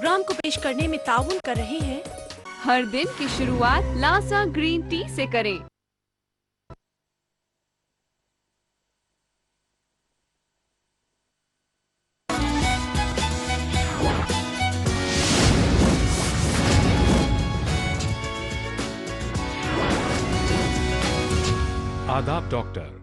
Programme को पेश करने में ताउन कर रहे हैं। हर दिन की शुरुआत लासा ग्रीन टी से करें। आदाब डॉक्टर।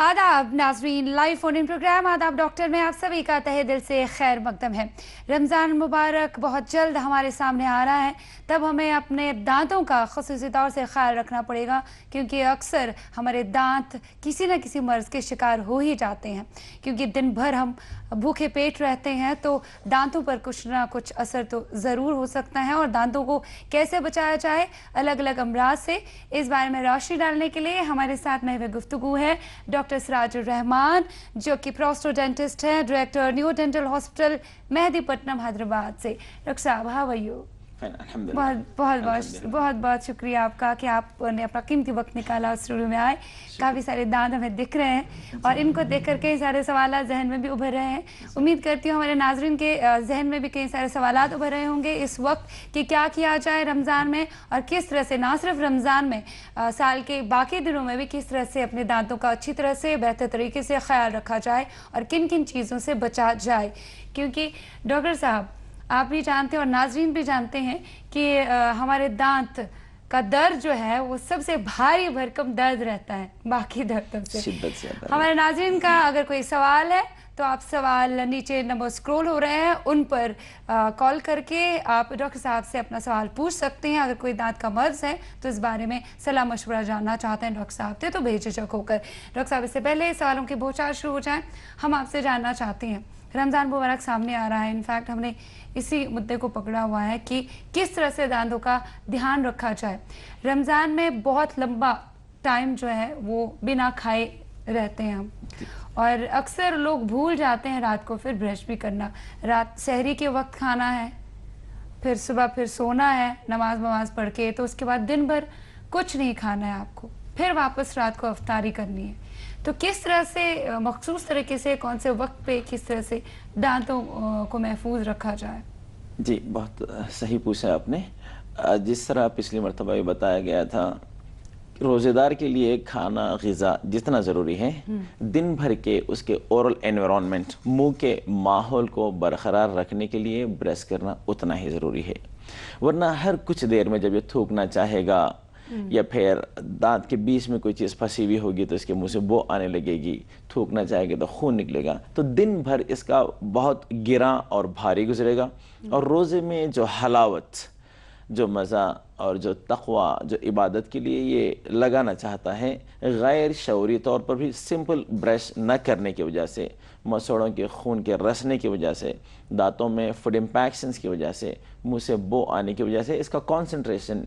आदाब नाजरीन, लाइव फोन इन प्रोग्राम आदाब डॉक्टर में आप सभी का तहे दिल से खैर मकदम है। रमज़ान मुबारक बहुत जल्द हमारे सामने आ रहा है, तब हमें अपने दांतों का ख़ुसूसी तौर से ख्याल रखना पड़ेगा, क्योंकि अक्सर हमारे दांत किसी न किसी मर्ज़ के शिकार हो ही जाते हैं। क्योंकि दिन भर हम भूखे पेट रहते हैं तो दांतों पर कुछ ना कुछ असर तो ज़रूर हो सकता है, और दांतों को कैसे बचाया जाए अलग अलग अमराज से, इस बारे में रोशनी डालने के लिए हमारे साथ महवे गुफ्तगू है डॉक्टर सिराजुर रहमान, जो कि प्रोस्टोडेंटिस्ट हैं, director new dental hospital Mehdipatnam Hyderabad से। डॉक्टर साहब, हाउ आर यू? बहुत बहुत शुक्रिया आपका कि आपने अपना कीमती वक्त निकाला, स्टूडियो में आए। काफ़ी सारे दांत हमें दिख रहे हैं और इनको देख कर कई सारे सवाल जहन में भी उभर रहे हैं। उम्मीद करती हूँ हमारे नाजरीन के जहन में भी कई सारे सवाल उभर रहे होंगे इस वक्त कि क्या किया जाए रमज़ान में, और किस तरह से ना सिर्फ रमज़ान में साल के बाकी दिनों में भी किस तरह से अपने दांतों का अच्छी तरह से बेहतर तरीके से ख्याल रखा जाए और किन किन चीज़ों से बचा जाए। क्योंकि डॉक्टर साहब, आप भी जानते हैं और नाजरीन भी जानते हैं कि हमारे दांत का दर्द जो है वो सबसे भारी भरकम दर्द रहता है बाकी दर्दों से। हमारे नाजरीन का अगर कोई सवाल है तो आप सवाल नीचे नंबर स्क्रॉल हो रहे हैं उन पर कॉल करके आप डॉक्टर साहब से अपना सवाल पूछ सकते हैं। अगर कोई दांत का मर्ज है तो इस बारे में सलाह मशवरा जानना चाहते हैं डॉक्टर साहब से, तो बेझिझक होकर। डॉक्टर साहब, इससे पहले सवालों की बौछार शुरू हो जाए, हम आपसे जानना चाहते हैं, रमज़ान मुबारक सामने आ रहा है, इनफैक्ट हमने इसी मुद्दे को पकड़ा हुआ है कि किस तरह से दांतों का ध्यान रखा जाए। रमज़ान में बहुत लंबा टाइम जो है वो बिना खाए रहते हैं हम, और अक्सर लोग भूल जाते हैं रात को फिर ब्रश भी करना। रात सहरी के वक्त खाना है, फिर सुबह फिर सोना है नमाज पढ़ के, तो उसके बाद दिन भर कुछ नहीं खाना है आपको, फिर वापस रात को अफ्तारी करनी है। तो किस तरह से मखसूस तरीके से कौन से वक्त पे किस तरह से दांतों को महफूज रखा जाए? जी, बहुत सही पूछा आपने। जिस तरह पिछली मरतबा भी बताया गया था, रोज़ेदार के लिए खाना ग़िज़ा जितना ज़रूरी है, दिन भर के उसके ओरल एनवायरनमेंट, मुंह के माहौल को बरकरार रखने के लिए ब्रश करना उतना ही ज़रूरी है। वरना हर कुछ देर में जब ये थूकना चाहेगा या फिर दांत के बीच में कोई चीज़ फंसी हुई होगी तो इसके मुंह से बो आने लगेगी, थूकना चाहेगा तो खून निकलेगा, तो दिन भर इसका बहुत गिरा और भारी गुजरेगा। और रोज़े में जो हलावत, जो मज़ा और जो तक़वा, जो इबादत के लिए ये लगाना चाहता है, गैर शऊरी तौर पर भी सिंपल ब्रश न करने की वजह से, मसोड़ों के खून के रसने की वजह से, दांतों में फूड इम्पैक्शंस की वजह से, मुंह से बो आने की वजह से इसका कंसंट्रेशन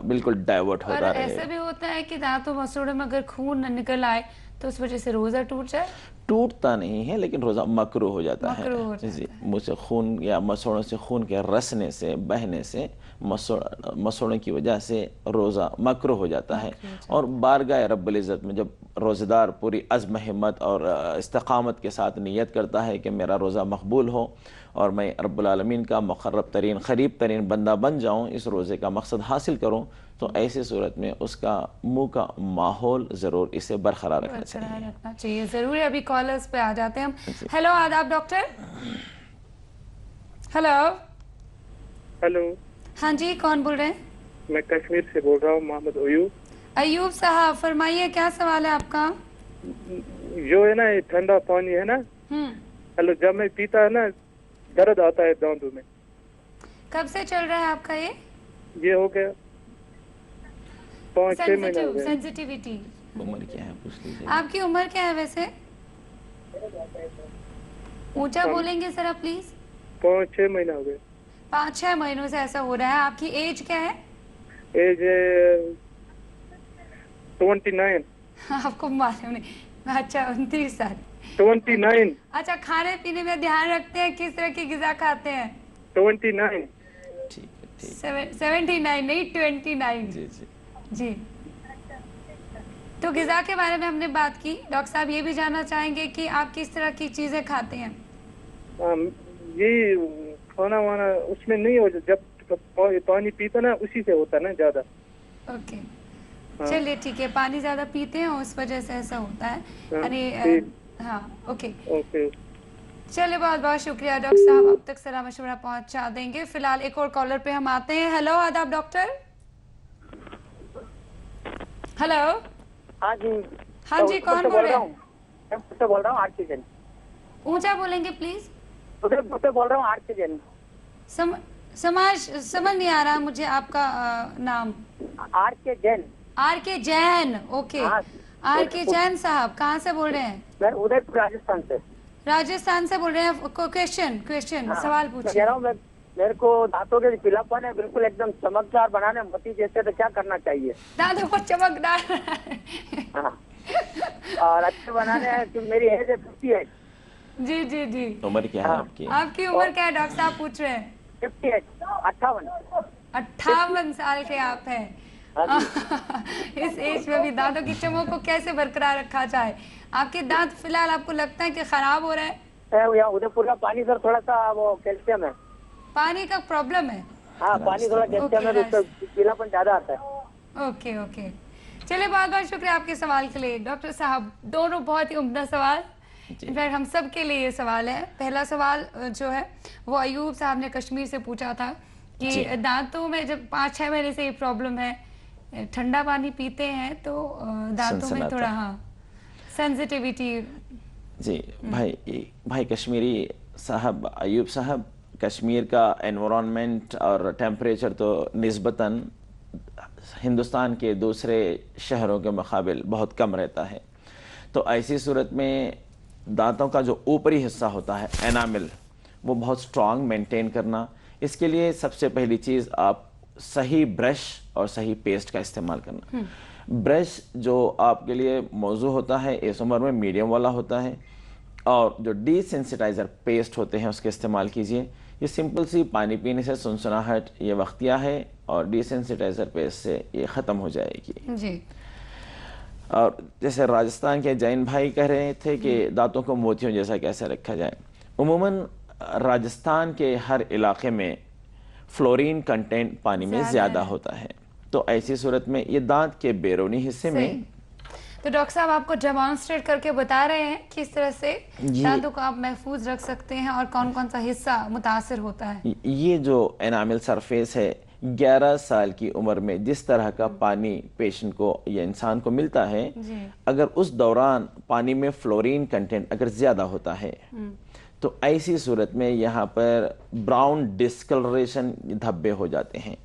बिल्कुल डाइवर्ट होता है। ऐसा भी होता है कि दांतों मसोड़े में अगर खून न निकल आए तो उस वजह से रोज़ा टूट जाए? टूटता नहीं है, लेकिन रोज़ा मकरूह हो जाता है। जी, मुँह से खून या मसोड़ों से खून के रसने से, बहने से, मसोड़ों की वजह से रोज़ा मकरूह हो जाता है। और बारगाह रब्बुल इज़्ज़त में जब रोज़ेदार पूरी अज़्म हिम्मत और इस्तिक़ामत के साथ नियत करता है कि मेरा रोज़ा मकबूल हो और मैं रब्बुल आलमीन का मुक़र्रब तरीन, क़रीब तरीन बंदा बन जाऊँ, इस रोज़े का मकसद हासिल करूँ, तो ऐसी सूरत में उसका मुंह का माहौल ज़रूर इसे बरकरार रखना चाहिए। ज़रूर। अभी कॉलर्स पे आ जाते हैं हम। हेलो, आदाब डॉक्टर। Hello hello. हाँ जी, कौन बोल रहे हैं? मैं कश्मीर से बोल रहा हूँ, मोहम्मद अयूब। अयूब साहब, फरमाइए क्या सवाल है आपका? जो है ना, ये ठंडा पानी है ना, हेलो, जब मैं पीता है ना दर्द आता है दांतों में। कब से चल रहा है आपका ये हो गया 5-6 महीने हो गए। सेंसिटिविटी। उम्र क्या है पूछ लीजिए। आपकी उम्र क्या है वैसे? ऊंचा बोलेंगे सर प्लीज। 5-6 महीने हो गए। 5-6 महीनों से ऐसा हो रहा है। आपकी एज क्या है? एज 29। आपको मालूम नहीं? अच्छा, 29 साल। 29। अच्छा, खाने पीने में ध्यान रखते हैं? किस तरह की गिजा खाते हैं? 29। 79 नहीं, 29। जी जी जी। तो गिजा के बारे में हमने बात की। डॉक्टर साहब ये भी जानना चाहेंगे कि आप किस तरह की चीजें खाते हैं? ये खाना वाना उसमें नहीं हो, जब पानी पीता ना उसी से होता ना ज्यादा। ओके, हाँ। चलिए ठीक है, पानी ज्यादा पीते हैं उस वजह से ऐसा होता है। हाँ, यानी ठीक। हाँ, ओके, ओके। चलिए बहुत बहुत शुक्रिया डॉक्टर साहब, अब तक सलाह मशवरा पहुंचा देंगे। फिलहाल एक और कॉलर पे हम आते हैं। हेलो, आदाब डॉक्टर। हेलो, हाँ जी। हाँ जी, कौन बोल रहे हैं? उदयपुर से बोल रहा हूँ, आर्टिजन। ऊंचा बोलेंगे प्लीज। उदयपुर से बोल रहा हूँ, आर्टिजन। समझ नहीं आ रहा मुझे आपका नाम। आर के जैन। आर के जैन, ओके। हाँ। आर के जैन साहब कहाँ से बोल रहे हैं? मैं उदयपुर राजस्थान से। राजस्थान से बोल रहे हैं। क्वेश्चन हाँ, सवाल मैं पूछिए। कह रहा हूँ, मेरे को दांतों के पीलापन है, बिल्कुल एकदम चमकदार बनाने मोती जैसे, तो क्या करना चाहिए? दांतों को चमकदार हाँ। और अच्छे बनाने हैं, क्योंकि मेरी एज है 58। जी जी जी। उम्र क्या है हाँ। आपकी? आपकी उम्र क्या है डॉक्टर साहब पूछ रहे हैं? 58। 58 साल के आप हैं। हाँ इस एज में भी दांतों की चमक को कैसे बरकरार रखा जाए? आपके दांत फिलहाल आपको लगता है कि खराब हो रहे हैं? यहाँ उदयपुर का पानी सर थोड़ा सा वो कैल्शियम है। पानी का प्रॉब्लम है? हाँ, पानी थोड़ा कैल्शियम है, तो उसका पीलापन ज्यादा आता है। ओके ओके, चलिए बहुत बहुत शुक्रिया आपके सवाल के लिए डॉक्टर साहब। दोनों बहुत ही उम्दा सवाल, इनफैक्ट हम सब के लिए ये सवाल है। पहला सवाल जो है वो अयूब साहब ने कश्मीर से पूछा था कि दांतों में जब 5-6 महीने से ये प्रॉब्लम है, ठंडा पानी पीते हैं तो दांतों में थोड़ा हाँ सेंसिटिविटी। जी भाई कश्मीरी साहब, अयूब साहब, कश्मीर का एनवायरनमेंट और टेम्परेचर तो निस्बतन हिंदुस्तान के दूसरे शहरों के मुकाबिल बहुत कम रहता है। तो ऐसी सूरत में दांतों का जो ऊपरी हिस्सा होता है एनामिल, वो बहुत स्ट्रांग मेंटेन करना, इसके लिए सबसे पहली चीज़ आप सही ब्रश और सही पेस्ट का इस्तेमाल करना। ब्रश जो आपके लिए मौजू होता है इस उम्र में मीडियम वाला होता है, और जो डिसेंसिटाइज़र पेस्ट होते हैं उसके इस्तेमाल कीजिए। ये सिंपल सी पानी पीने से सुनसुनाहट ये वक्तिया है, और डिसेंसिटाइज़र पेस्ट से ये ख़त्म हो जाएगी जी। और जैसे राजस्थान के जैन भाई कह रहे थे कि दांतों को मोतियों जैसा कैसे रखा जाए, उमूमन राजस्थान के हर इलाके में फ्लोरीन कंटेंट पानी में ज़्यादा होता है। तो ऐसी सूरत में ये दांत के बैरूनी हिस्से में, तो डॉक्टर साहब आपको डेमोन्स्ट्रेट करके बता रहे हैं किस तरह से दांतों को आप महफूज रख सकते हैं और कौन कौन सा हिस्सा मुतासिर होता है। ये जो एनामिल सरफेस है, 11 साल की उम्र में जिस तरह का पानी पेशेंट को या इंसान को मिलता है, अगर उस दौरान पानी में फ्लोरीन कंटेंट अगर ज़्यादा होता है तो ऐसी सूरत में यहाँ पर ब्राउन डिस्कलरेशन धब्बे हो जाते हैं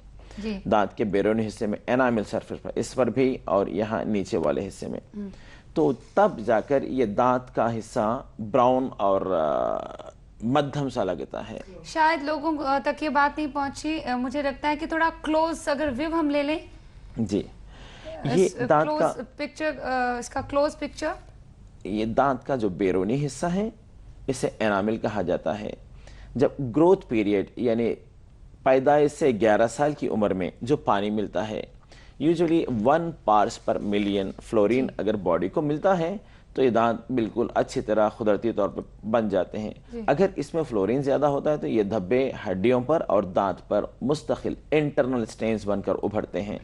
दांत के बैरूनी हिस्से में, एनामिल सरफेस पर, इस पर भी और यहाँ नीचे वाले हिस्से में। तो तब जाकर ये दांत का हिस्सा ब्राउन और मध्यम सा लगता है। शायद लोगों तक ये बात नहीं पहुंची, मुझे लगता है कि थोड़ा क्लोज अगर व्यू हम ले लें। जी, ये दांत का पिक्चर, इसका क्लोज पिक्चर, ये दांत का जो बैरूनी हिस्सा है इसे एनामिल कहा जाता है। जब ग्रोथ पीरियड यानी पैदाइश से 11 साल की उम्र में जो पानी मिलता है, यूजुअली 1 पार्ट्स पर मिलियन फ्लोरीन अगर बॉडी को मिलता है तो ये दांत बिल्कुल अच्छी तरह कुदरती तौर पर बन जाते हैं। अगर इसमें फ्लोरीन ज़्यादा होता है तो ये धब्बे हड्डियों पर और दांत पर मुस्तकिल इंटरनल स्टेन्स बनकर उभरते हैं।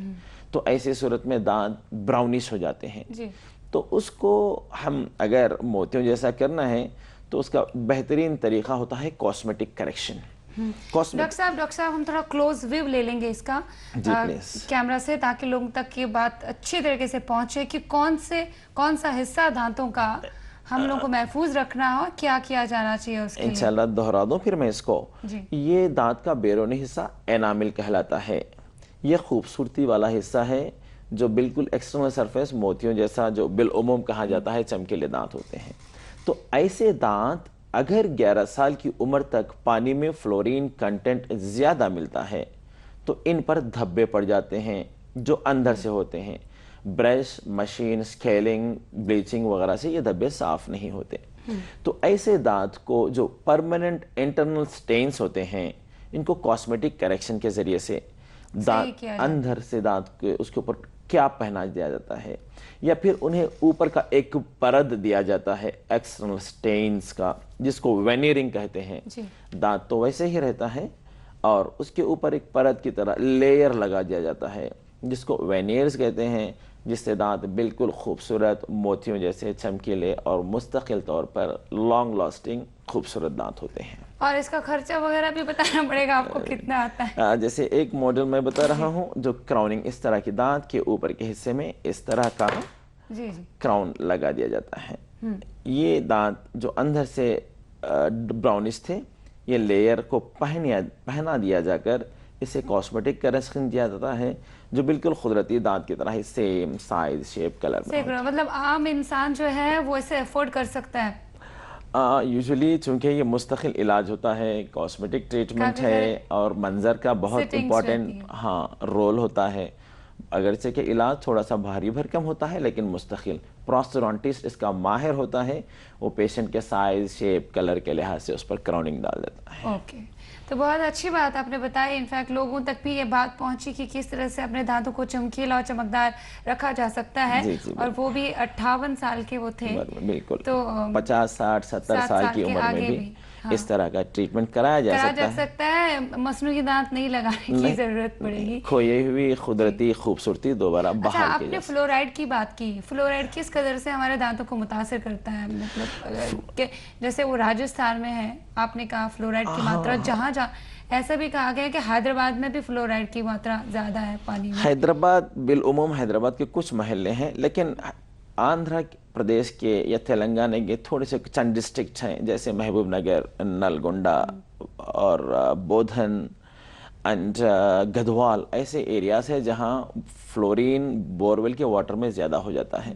तो ऐसी सूरत में दांत ब्राउनिश हो जाते हैं। तो उसको हम अगर मोतियों जैसा करना है तो उसका बेहतरीन तरीका होता है कॉस्मेटिक करेक्शन। डॉक्टर साहब हम थोड़ा क्लोज व्यू ले लेंगे इसका कैमरा से, ताकि लोगों तक ये बात अच्छी तरीके से पहुंचे कि कौन सा हिस्सा दांतों का हम लोगों को महफूज रखना हो, क्या किया जाना चाहिए उसके लिए। इंशाल्लाह दोहरा दूं फिर मैं इसको। ये दांत का बैरूनी हिस्सा एनामिल कहलाता है। ये खूबसूरती वाला हिस्सा है जो बिल्कुल एक्सटर्नल सरफेस मोतियों जैसा, जो बिलउमूम कहा जाता है, चमकीले दांत होते हैं। तो ऐसे दांत अगर 11 साल की उम्र तक पानी में फ्लोरीन कंटेंट ज़्यादा मिलता है तो इन पर धब्बे पड़ जाते हैं जो अंदर से होते हैं। ब्रश, मशीन, स्केलिंग, ब्लीचिंग वगैरह से ये धब्बे साफ नहीं होते। तो ऐसे दांत को जो परमानेंट इंटरनल स्टेन्स होते हैं, इनको कॉस्मेटिक करेक्शन के ज़रिए से दांत अंदर से दांत के उसके ऊपर कैप पहना दिया जाता है, या फिर उन्हें ऊपर का एक परत दिया जाता है एक्सटर्नल स्टेन्स का, जिसको वेनियरिंग कहते हैं। दांत तो वैसे ही रहता है और उसके ऊपर एक परत की तरह लेयर लगा दिया जाता है, जिसको वेनियर्स कहते हैं, जिससे दांत बिल्कुल खूबसूरत मोतियों जैसे चमकीले और मुस्तकिल तौर पर लॉन्ग लास्टिंग खूबसूरत दांत होते हैं। और इसका खर्चा वगैरह भी बताना पड़ेगा आपको, कितना आता है? जैसे एक मॉडल मैं बता रहा हूँ, जो क्राउनिंग इस तरह की दांत के ऊपर के हिस्से में इस तरह का जी क्राउन लगा दिया जाता है। ये दांत जो अंदर से ब्राउनिश थे, ये लेयर को पहना दिया जाकर इसे कॉस्मेटिक करेक्शन दिया जाता है, जो बिल्कुल कुदरती दांत की तरह ही सेम साइज शेप कलर में। मतलब आम इंसान जो है वो इसे अफोर्ड कर सकता है? यूजुअली चूंकि ये मुस्तकिल इलाज होता है, कॉस्मेटिक ट्रीटमेंट है और मंजर का बहुत इम्पोर्टेंट रोल होता है। अगरचे के इलाज थोड़ा सा भारी भरकम होता है, लेकिन मुस्तकिल प्रोस्टोडोंटिस्ट इसका माहिर होता है, वो पेशेंट के साइज शेप कलर के लिहाज से उस पर क्राउनिंग डाल देता है। ओके, तो बहुत अच्छी बात आपने बताई। इनफैक्ट लोगों तक भी ये बात पहुंची कि किस तरह से अपने दांतों को चमकीला और चमकदार रखा जा सकता है। जी, और वो भी 58 साल के वो थे। बिल्कुल, तो 50, 60, 70 साल की उम्र में भी इस तरह का ट्रीटमेंट कराया जा सकता है। मसनूई दांत नहीं लगाने की जरूरत पड़ेगी, खोई हुई कुदरती खूबसूरती दोबारा बहाल की। आपने फ्लोराइड की बात की, फ्लोराइड किस कदर से हमारे दांतों को मुतासिर करता है? मतलब जैसे वो राजस्थान में है, आपने कहा फ्लोराइड की मात्रा, जहाँ ऐसा भी कहा गया है कि हैदराबाद में भी फ्लोराइड की मात्रा ज्यादा है पानी में। हैदराबाद बिलउमूम हैदराबाद के कुछ महल्ले हैं, लेकिन आंध्र प्रदेश के या तेलंगाना के थोड़े से चंद डिस्ट्रिक्ट हैं, जैसे महबूब नगर, नलगोंडा और बोधन एंड गढ़वाल, ऐसे एरियाज है जहां फ्लोरीन बोरवेल के वाटर में ज़्यादा हो जाता है।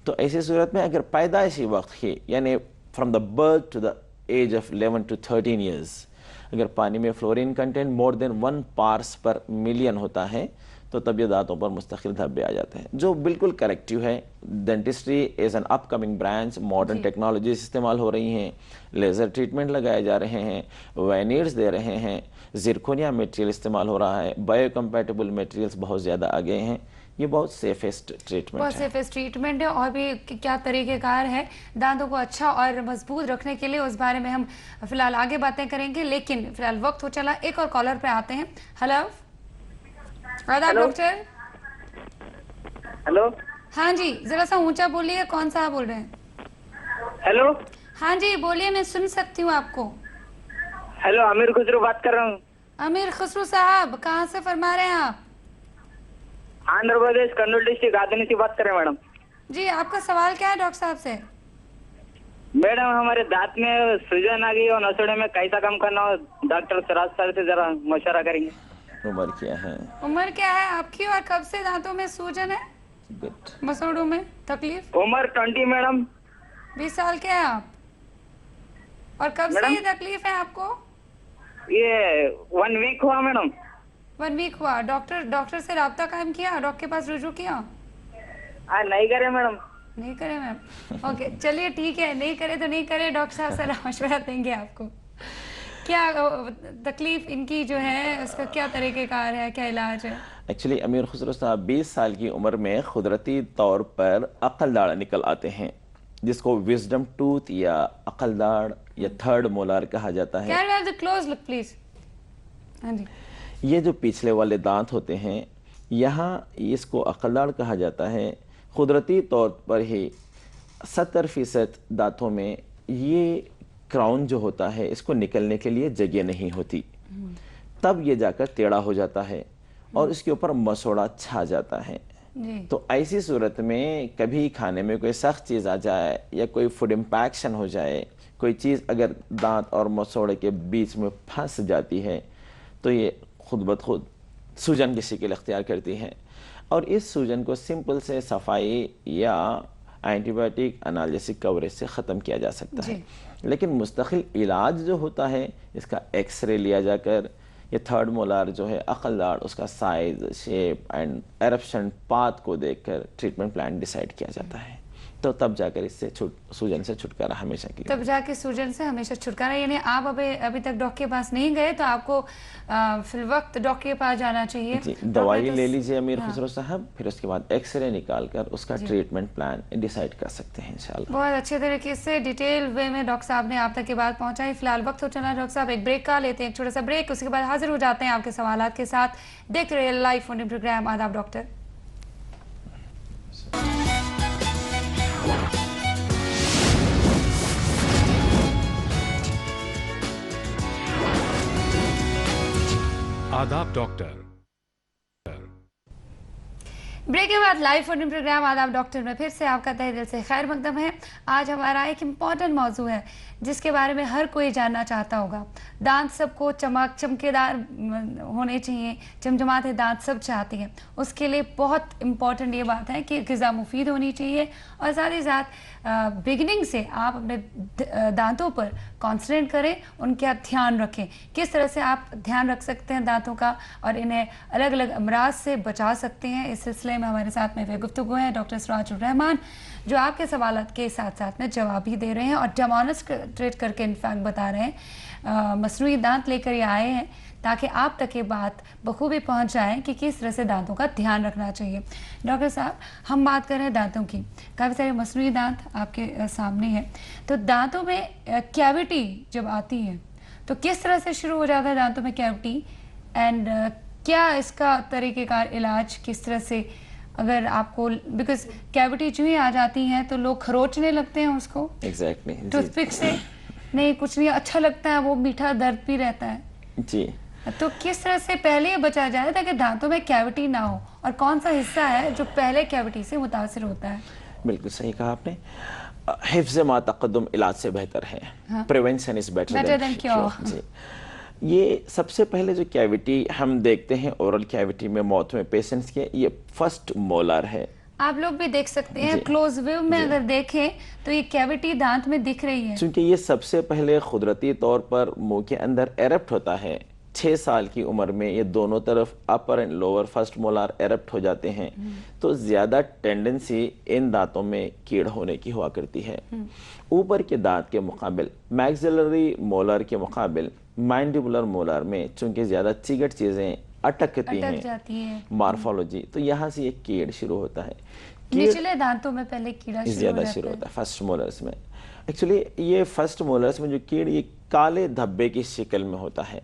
तो ऐसी सूरत में अगर पैदाइशी वक्त ही, यानी from the birth to the age of 11 to 13 years, अगर पानी में fluorine content more than 1 parts पर मिलियन होता है, तो तब ये दांतों पर मुस्तकिल धब्बे आ जाते हैं, जो बिल्कुल करेक्टिव है। Dentistry is an upcoming branch, modern technologies इस्तेमाल हो रही हैं, लेज़र ट्रीटमेंट लगाए जा रहे हैं, वेनियर्स दे रहे हैं, जिरकोनिया मटेरियल इस्तेमाल हो रहा है, बायोकम्पैटिबल मटेरियल्स बहुत ज़्यादा आगे हैं। ये बहुत सेफेस्ट ट्रीटमेंट है। और भी क्या तरीक़ेकार है दांतों को अच्छा और मजबूत रखने के लिए, उस बारे में हम फिलहाल आगे बातें करेंगे, लेकिन फिलहाल वक्त हो चला। एक और कॉलर पे आते हैं। हेलो, आदाब डॉक्टर। हेलो, हाँ जी, जरा सा ऊंचा बोलिए, कौन सा बोल रहे हैं? हेलो, हाँ जी बोलिए, मैं सुन सकती हूँ आपको। हेलो, आमिर खुसरो बात कर रहा हूँ। आमिर खुसरो साहब, कहाँ से फरमा रहे हैं आप? आंध्र प्रदेश, कर्नूल डिस्ट्रिक्ट, आदनी से बात कर रहे हैं मैडम। जी, आपका सवाल क्या है डॉक्टर साहब से? मैडम, हमारे दांत में सूजन आ गई और नसोड़े में कैसा काम करना हो, डॉक्टर सराज सर से जरा मशवरा करेंगे। उम्र क्या है? उम्र क्या है आपकी और कब से दांतों में सूजन है, मसोड़ों में तकलीफ? उम्र 20 मैडम। 20 साल के हैं आप, और कब से ये तकलीफ है आपको? ये 1 वीक हुआ मैडम। 1 वीक हुआ। डॉक्टर से राब्ता कायम किया, डॉक्टर के पास रुजू किया? नहीं करे मैडम। नहीं करे मैम। ओके, चलिए ठीक है, नहीं करे तो नहीं करे, डॉक्टर साहब सलाह मशवरा देंगे आपको। क्या तकलीफ इनकी जो है, उसका क्या तरीक़ेकार है, क्या इलाज है? एक्चुअली अमीर खुसरो साहब 20 साल की उम्र में कुदरती तौर पर अक्ल दाढ़ निकल आते हैं, जिसको विजडम टूथ या अक्ल दाढ़ या थर्ड मोलार कहा जाता है। Can we have the close look, please? हाँ जी। ये जो पिछले वाले दांत होते हैं, यहाँ इसको अक्ल दाढ़ कहा जाता है। कुदरती तौर पर ही 70% दांतों में ये क्राउन जो होता है, इसको निकलने के लिए जगह नहीं होती, तब ये जाकर टेढ़ा हो जाता है और इसके ऊपर मसोड़ा छा जाता है। तो ऐसी सूरत में कभी खाने में कोई सख्त चीज़ आ जाए या कोई फूड इम्पैक्शन हो जाए, कोई चीज़ अगर दांत और मसोड़े के बीच में फंस जाती है, तो ये खुद ब खुद सूजन की शक्ल इख्तियार करती है। और इस सूजन को सिंपल से सफाई या एंटीबायोटिक एनालिसिस कवरेज से ख़त्म किया जा सकता है। लेकिन मुस्तकिल इलाज जो होता है, इसका एक्सरे लिया जाकर ये थर्ड मोलार जो है अक्ल दाढ़, उसका size, shape and eruption path को देखकर ट्रीटमेंट प्लान डिसाइड किया जाता है। तो तब जाकर इससे सूजन से छुटकारा हमेशा के लिए। तब जाके सूजन से हमेशा छुटकारा, यानी आप अभी तक डॉक्टर के पास नहीं गए तो आपको फिल वक्त डॉक्टर के पास जाना चाहिए। जी, दवाई ले लीजिए अमीर खुसरो साहब, फिर उसके बाद एक्सरे निकाल कर उसका ट्रीटमेंट प्लान डिसाइड कर सकते हैं इंशाल्लाह। बहुत अच्छे तरीके से डिटेल वे में डॉक्टर साहब ने आप तक की बात पहुंचाई। फिलहाल वक्त हो चला डॉक्टर साहब, एक ब्रेक का लेते हैं, एक छोटा सा ब्रेक, उसके बाद हाजिर हो जाते हैं आपके सवालात के साथ। देखते रहिए लाइव फोन इन प्रोग्राम आदाब डॉक्टर। आदाब डॉक्टर। ब्रेक के बाद लाइव फोन इन प्रोग्राम आदाब डॉक्टर में फिर से आपका तहे दिल से खैर मकदम है। आज हमारा एक इम्पॉर्टेंट मौजू है जिसके बारे में हर कोई जानना चाहता होगा। दांत सबको चमकेदार होने चाहिए, चमचमाते दांत सब चाहते हैं। उसके लिए बहुत इम्पॉर्टेंट ये बात है कि ग़िज़ा मुफीद होनी चाहिए और साथ ही साथ बिगिनिंग से आप अपने दांतों पर कॉन्सेंट्रेट करें, उनका ध्यान रखें। किस तरह से आप ध्यान रख सकते हैं दांतों का और इन्हें अलग अलग अमराज से बचा सकते हैं, इस सिलसिले में हमारे साथ में वे गुफ्तगू हैं डॉक्टर सिराजुर रहमान, जो आपके सवालात के साथ साथ में जवाब भी दे रहे हैं और डेमोन्स्ट्रेट करके इनफैक्ट बता रहे हैं। मसनूई दांत लेकर ये आए हैं ताकि आप तक ये बात बखूबी पहुंच जाए कि किस तरह से दांतों का ध्यान रखना चाहिए। डॉक्टर साहब, हम बात कर रहे हैं दांतों की, काफ़ी सारे मसनूई दांत आपके सामने हैं, तो दांतों में कैविटी जब आती है तो किस तरह से शुरू हो जाता है दांतों में कैविटी, एंड क्या इसका तरीक़ेकार इलाज किस तरह से, अगर आपको, बिकॉज कैविटी जो ही आ जाती हैं तो लोग खरोचने लगते हैं उसको एग्जैक्टली टूथपिक से, नहीं कुछ नहीं अच्छा लगता है, वो मीठा दर्द भी रहता है जी। तो किस तरह से पहले ये बचा जाए ताकि दांतों में कैविटी ना हो, और कौन सा हिस्सा है जो पहले कैविटी से मुतासिर होता है? बिल्कुल सही कहा आपने, हिफ्ज़ मा तक़द्दुम इलाज से बेहतर है, prevention is better than cure. जी, ये सबसे पहले जो कैविटी हम देखते हैं ओरल कैविटी में मौत में पेशेंट्स के, ये फर्स्ट मोलर है। आप लोग भी देख सकते हैं क्लोज व्यू में, अगर देखें तो ये कैविटी दांत में दिख रही है, क्योंकि ये सबसे पहले कुदरती तौर पर मुंह के अंदर एरप्ट होता है। 6 साल की उम्र में ये दोनों तरफ upper and lower first molar erupt हो जाते हैं, तो ज्यादा टेंडेंसी इन दांतों में कीड़ होने की हुआ करती है। ऊपर के दांत के मुकाबिल, मैक्सिलरी मोलर के मुकाबिल मैंडिबुलर मोलर में चूंकि ज्यादा चिगट चीजें अटकती हैं, मॉर्फोलॉजी, तो यहाँ से ये कीड़ शुरू होता है। निचले दांतों में पहले कीड़ा ज्यादा शुरू होता है फर्स्ट मोलर्स में। एक्चुअली ये फर्स्ट मोलर्स में जो कीड़ ये काले धब्बे की शक्ल में होता है।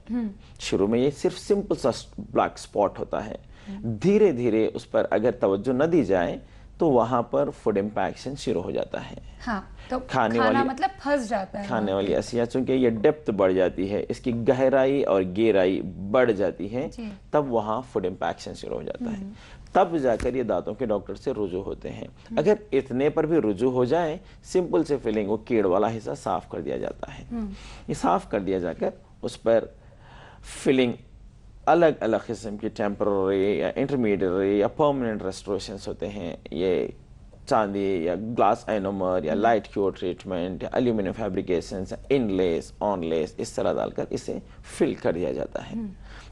शुरू में ये सिर्फ सिंपल सा ब्लैक स्पॉट होता है, धीरे धीरे उस पर अगर तवज्जो न दी जाए तो वहां पर फूड इम्पैक्शन शुरू हो जाता है। हाँ, तो खाना मतलब फंस जाता है, खाने वाली अशिया, चूंकि ये डेप्थ बढ़ जाती है, इसकी गहराई और गहराई बढ़ जाती है, तब वहाँ फूड इम्पैक्शन शुरू हो जाता है। तब जाकर ये दांतों के डॉक्टर से रुजू होते हैं। अगर इतने पर भी रुजू हो जाए, सिंपल से फिलिंग, वो कीड़ वाला हिस्सा साफ कर दिया जाता है। ये साफ कर दिया जाकर उस पर फिलिंग अलग अलग किस्म की टेम्पररी या इंटरमीडिएट या परमानेंट रेस्टोरेशंस होते हैं। ये चांदी या ग्लास आइनोमर या लाइट क्योर ट्रीटमेंट या एल्यूमिनियम फैब्रिकेशन या इनलेस ऑनलेस इस तरह डालकर इसे फिल कर दिया जाता है।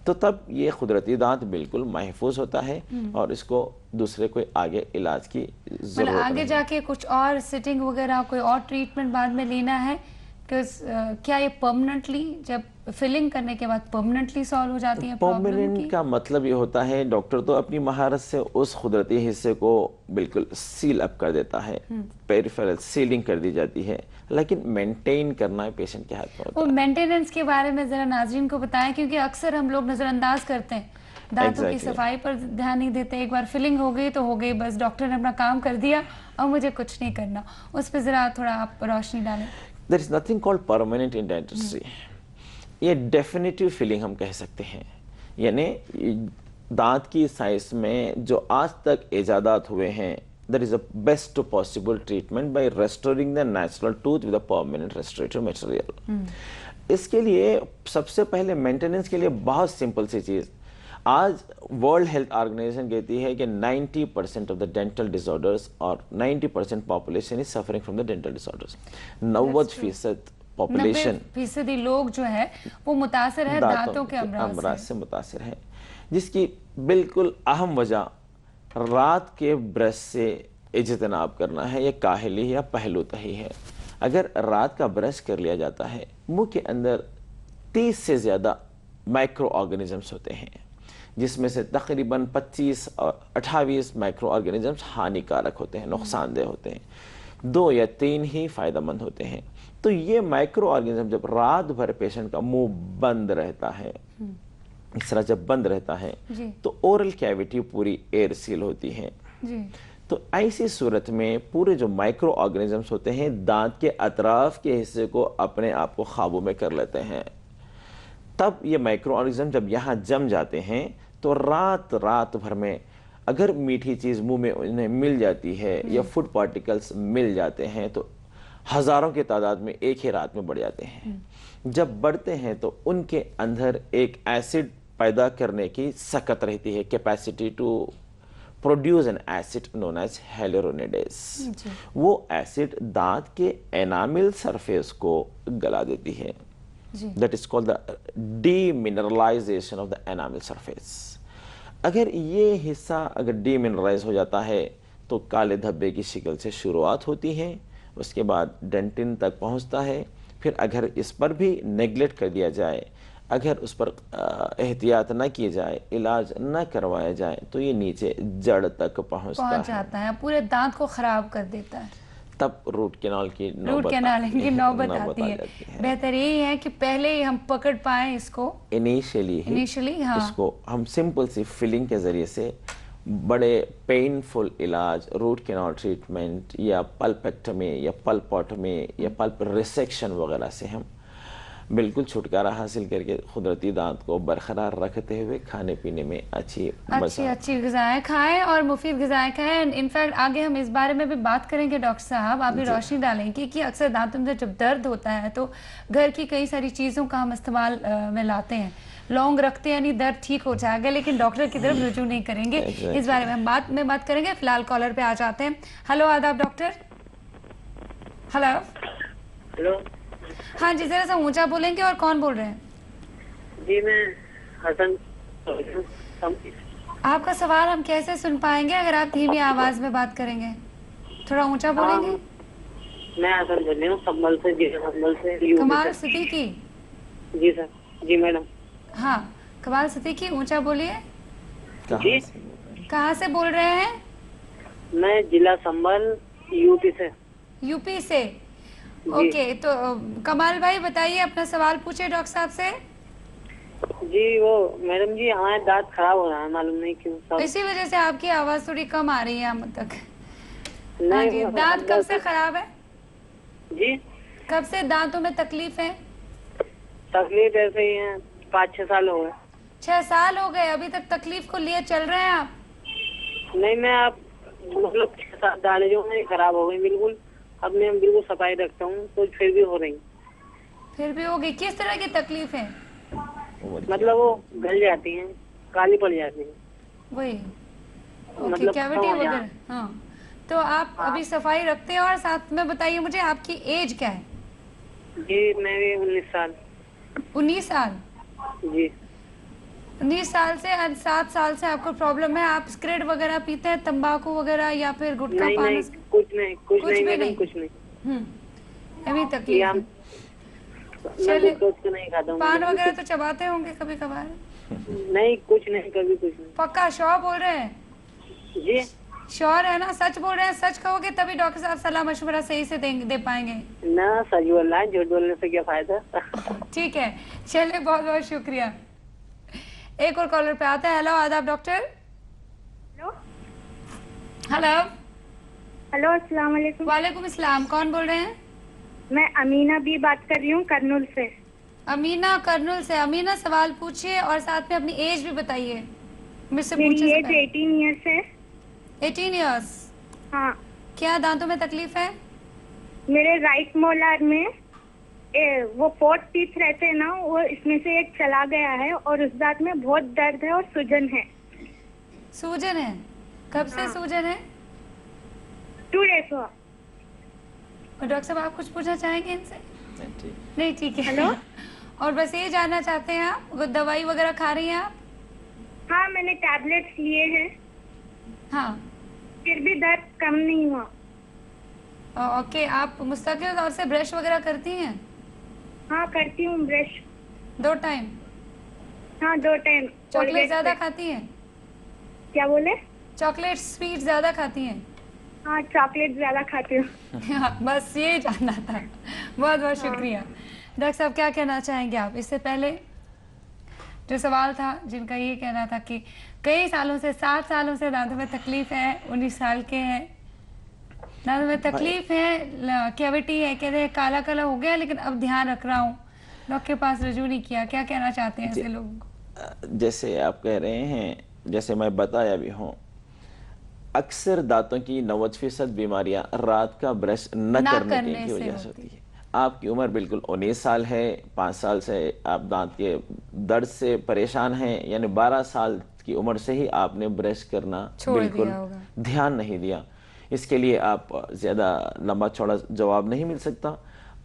तो तब ये कुदरती दांत बिल्कुल महफूज होता है और इसको दूसरे कोई आगे इलाज की जरूरत आगे नहीं। जाके कुछ और सिटिंग वगैरह कोई और ट्रीटमेंट बाद में लेना है? क्या ये परमानेंटली, जब फिलिंग करने के बाद परमानेंटली सॉल्व हो जाती है प्रॉब्लम की? परमानेंट का मतलब ये होता है डॉक्टर तो अपनी महारत से उस कुदरती हिस्से को बिल्कुल सील अप कर देता है, पेरिफेरल सीलिंग कर दी जाती है, लेकिन मेंटेन करना पेशेंट के हाथ में होता है। वो मेंटेनेंस के बारे में जरा नाज़रीन को बताएं, क्योंकि अक्सर हम लोग नजरअंदाज करते हैं, दांतों की सफाई पर ध्यान नहीं देते। एक बार फिलिंग हो गई तो हो गई, बस डॉक्टर ने अपना काम कर दिया और मुझे कुछ नहीं करना। उस पर जरा थोड़ा आप रोशनी डालें। There is nothing called permanent in dentistry. ये डेफिनेटिव फिलिंग हम कह सकते हैं, यानी दांत की साइज में जो आज तक इजादात हुए हैं, there is a best possible treatment by restoring the natural tooth with a permanent restorative material. इसके लिए सबसे पहले मेंटेनेंस के लिए बहुत सिंपल सी चीज, आज वर्ल्ड हेल्थ ऑर्गेनाइजेशन कहती है कि 90% ऑफ द डेंटल डिसऑर्डर्स और 90% population is suffering from the dental disorders. 90% population, 90% लोग जो है वो मुतासिर है दांतों के अमराज से मुतासिर है, जिसकी बिल्कुल अहम वजह रात के ब्रश से इज्तनाब करना है, ये काहिली या पहलूतही है। अगर रात का ब्रश कर लिया जाता है, मुंह के अंदर 30 से ज़्यादा माइक्रो ऑर्गेनिजम्स होते हैं, जिसमें से तकरीबन 25 और 28 माइक्रो ऑर्गेनिजम्स हानिकारक होते हैं, नुकसानदेह होते हैं, 2 या 3 ही फ़ायदेमंद होते हैं। तो ये माइक्रो ऑर्गेनिज्म जब रात भर पेशेंट का मुंह बंद रहता है, इस तरह जब बंद रहता है तो ओरल कैविटी पूरी एयर सील होती है जी। तो ऐसी सूरत में पूरे जो माइक्रो ऑर्गेनिजम्स होते हैं दांत के अतराफ के हिस्से को अपने आप को काबू में कर लेते हैं। तब ये माइक्रो ऑर्गेनिज्म जब यहाँ जम जाते हैं तो रात भर में अगर मीठी चीज़ मुंह में उन्हें मिल जाती है या फूड पार्टिकल्स मिल जाते हैं तो हज़ारों की तादाद में एक ही रात में बढ़ जाते हैं। जब बढ़ते हैं तो उनके अंदर एक एसिड पैदा करने की सकत रहती है, capacity to produce an acid known as hyaluronidase. वो एसिड दांत के एनामिल सरफेस को गला देती है। That is called the demineralization of the enamel surface. अगर ये हिस्सा अगर डीमिनरलाइज हो जाता है तो काले धब्बे की शिकल से शुरुआत होती है, उसके बाद डेंटिन तक पहुंचता है। फिर अगर इस पर भी नेग्लेक्ट कर दिया जाए, अगर उस पर एहतियात न किए जाए, इलाज न करवाया जाए तो ये नीचे जड़ तक पहुंच जाता है, पूरे दांत को खराब कर देता है। तब रूट कैनाल की नौबत आती है। बेहतर यही है कि पहले ही हम पकड़ पाए इसको, इनिशियली हाँ। इसको हम सिंपल सी फिलिंग के जरिए से बड़े पेनफुल इलाज, रूट कैनाल ट्रीटमेंट या पल्पेक्टमी या पल्पोटमी या पल्प रिसेक्शन वगैरह से हम बिल्कुल छुटकारा हासिल करके कुदरती दांत को बरकरार रखते हुए खाने पीने में अच्छी ग़िज़ाएं खाएं और मुफीद ग़िज़ाएं खाएं। इनफैक्ट आगे हम इस बारे में भी बात करेंगे डॉक्टर साहब, आप भी रोशनी डालेंगे कि अक्सर दांतों में जब दर्द होता है तो घर की कई सारी चीज़ों का हम इस्तेमाल में लाते हैं, लौंग रखते हैं यानी दर्द ठीक हो जाएगा, लेकिन डॉक्टर की तरफ रुजू नहीं करेंगे। इस बारे में हम बाद में बात करेंगे। फिलहाल कॉलर पे आ जाते हैं। हेलो, आदाब डॉक्टर। हेलो, हाँ जी, जरा सा ऊंचा बोलेंगे। और कौन बोल रहे हैं? जी मैं हसन। आपका सवाल हम कैसे सुन पाएंगे अगर आप धीमी आवाज में बात करेंगे? थोड़ा ऊंचा बोलेंगे। मैं हसन बोल रही हूँ संभल से। जी संभल से। कमाल सिद्दीकी। जी सर। जी मैडम। हाँ, कमाल सिद्दीकी, ऊंचा बोलिए। जी कहाँ से बोल रहे हैं? मैं जिला संभल, यूपी से। यूपी से, ओके। तो कमाल भाई बताइए, अपना सवाल पूछे डॉक्टर साहब से। जी वो मैडम जी हमारे दांत खराब हो रहा है, मालूम नहीं क्यों। इसी वजह से आपकी आवाज थोड़ी कम आ रही है हम तक। हाँ जी, दांत कब से खराब है? जी कब से दांतों में तकलीफ है? तकलीफ ऐसे ही है, 5-6 साल हो गए। 6 साल हो गए, अभी तक तकलीफ को लिए चल रहे हैं आप? नहीं, मैं आप मतलब 6-7 दाने जो है खराब हो गई बिल्कुल। अब मैं बिल्कुल सफाई रखता हूँ तो फिर भी हो रही। फिर भी हो गई? किस तरह की तकलीफ है? मतलब वो गल जाती हैं, काली पड़ जाती हैं। वही मतलब कैविटी वगैरह। हाँ, तो आप अभी सफाई रखते हैं। और साथ में बताइए मुझे, आपकी एज क्या है? जी मेरी 19 साल। 19 साल? जी 19 साल से 7 साल से आपको प्रॉब्लम है। आप सिगरेट वगैरह पीते हैं, तंबाकू वगैरह या फिर गुटखा पान? नहीं, कुछ नहीं मैडम, कुछ नहीं। अभी तकलीफ। चलिए, नहीं खाता हूँ। पान वगैरह तो चबाते होंगे कभी कभार? नहीं, कुछ नहीं, कभी कुछ नहीं। पक्का श्योर बोल रहे हैं? जी श्योर है ना? सच बोल रहे हैं? सच कहोगे तभी डॉक्टर साहब सलाह मशवरा सही से दे पाएंगे ना। सच बोलना है, झूठ बोलने से क्या फायदा। ठीक है, चलिए, बहुत बहुत शुक्रिया। एक और कॉलर पे आता है। हेलो, आदाब डॉक्टर। हेलो हेलो, अस्सलाम वालेकुम। वालेकुम अस्सलाम, कौन बोल रहे हैं? मैं अमीना भी बात कर रही हूँ, करनूल से। अमीना, करनूल से। अमीना, सवाल पूछिए और साथ में अपनी एज भी बताइए। मुझसे मेरी एज 18 ईयर्स है। 18 ईयर्स? हाँ। क्या दांतों में तकलीफ है? मेरे राइट मोलार में वो 4 टीथ रहते हैं ना, वो इसमें से एक चला गया है और उस दांत में बहुत दर्द है और सूजन है। सूजन है? कब से सूजन है? 2 डेज हुआ। और डॉक्टर साहब आप कुछ पूछना चाहेंगे इनसे? नहीं, ठीक है। हेलो। और बस ये जानना चाहते हैं आप, दवाई वगैरह खा रही हैं आप? हाँ, मैंने टैबलेट्स लिए हैं। हाँ, फिर भी दर्द कम नहीं हुआ। ओके, आप मुस्तकिल तौर से ब्रश वगैरह करती हैं? हाँ करती हूँ ब्रश। 2 टाइम? हाँ 2 टाइम। चॉकलेट ज्यादा खाती हैं? क्या बोले? चॉकलेट स्वीट ज्यादा खाती हैं? हाँ चॉकलेट ज्यादा खाती हूँ। बस ये जानना था। बहुत बहुत शुक्रिया। डॉक्टर साहब, क्या कहना चाहेंगे आप? इससे पहले जो सवाल था, जिनका ये कहना था कि कई सालों से 7 सालों से दांतों में तकलीफ है, 19 साल के हैं, दांतों में तकलीफ है, कैविटी है, कहते हैं काला काला हो गया, लेकिन अब ध्यान रख रहा हूँ, डॉक्टर के पास रजू नहीं किया। क्या कहना चाहते हैं ऐसे लोगों को? जैसे आप कह रहे हैं, जैसे मैं बताया भी हूँ, अक्सर दांतों की 90% बीमारियां रात का ब्रश न करने की वजह से होती है। आपकी उम्र बिल्कुल 19 साल है, 5 साल से आप दांत के दर्द से परेशान हैं, यानी 12 साल की उम्र से ही आपने ब्रश करना बिल्कुल ध्यान नहीं दिया। इसके लिए आप ज़्यादा लंबा चौड़ा जवाब नहीं मिल सकता।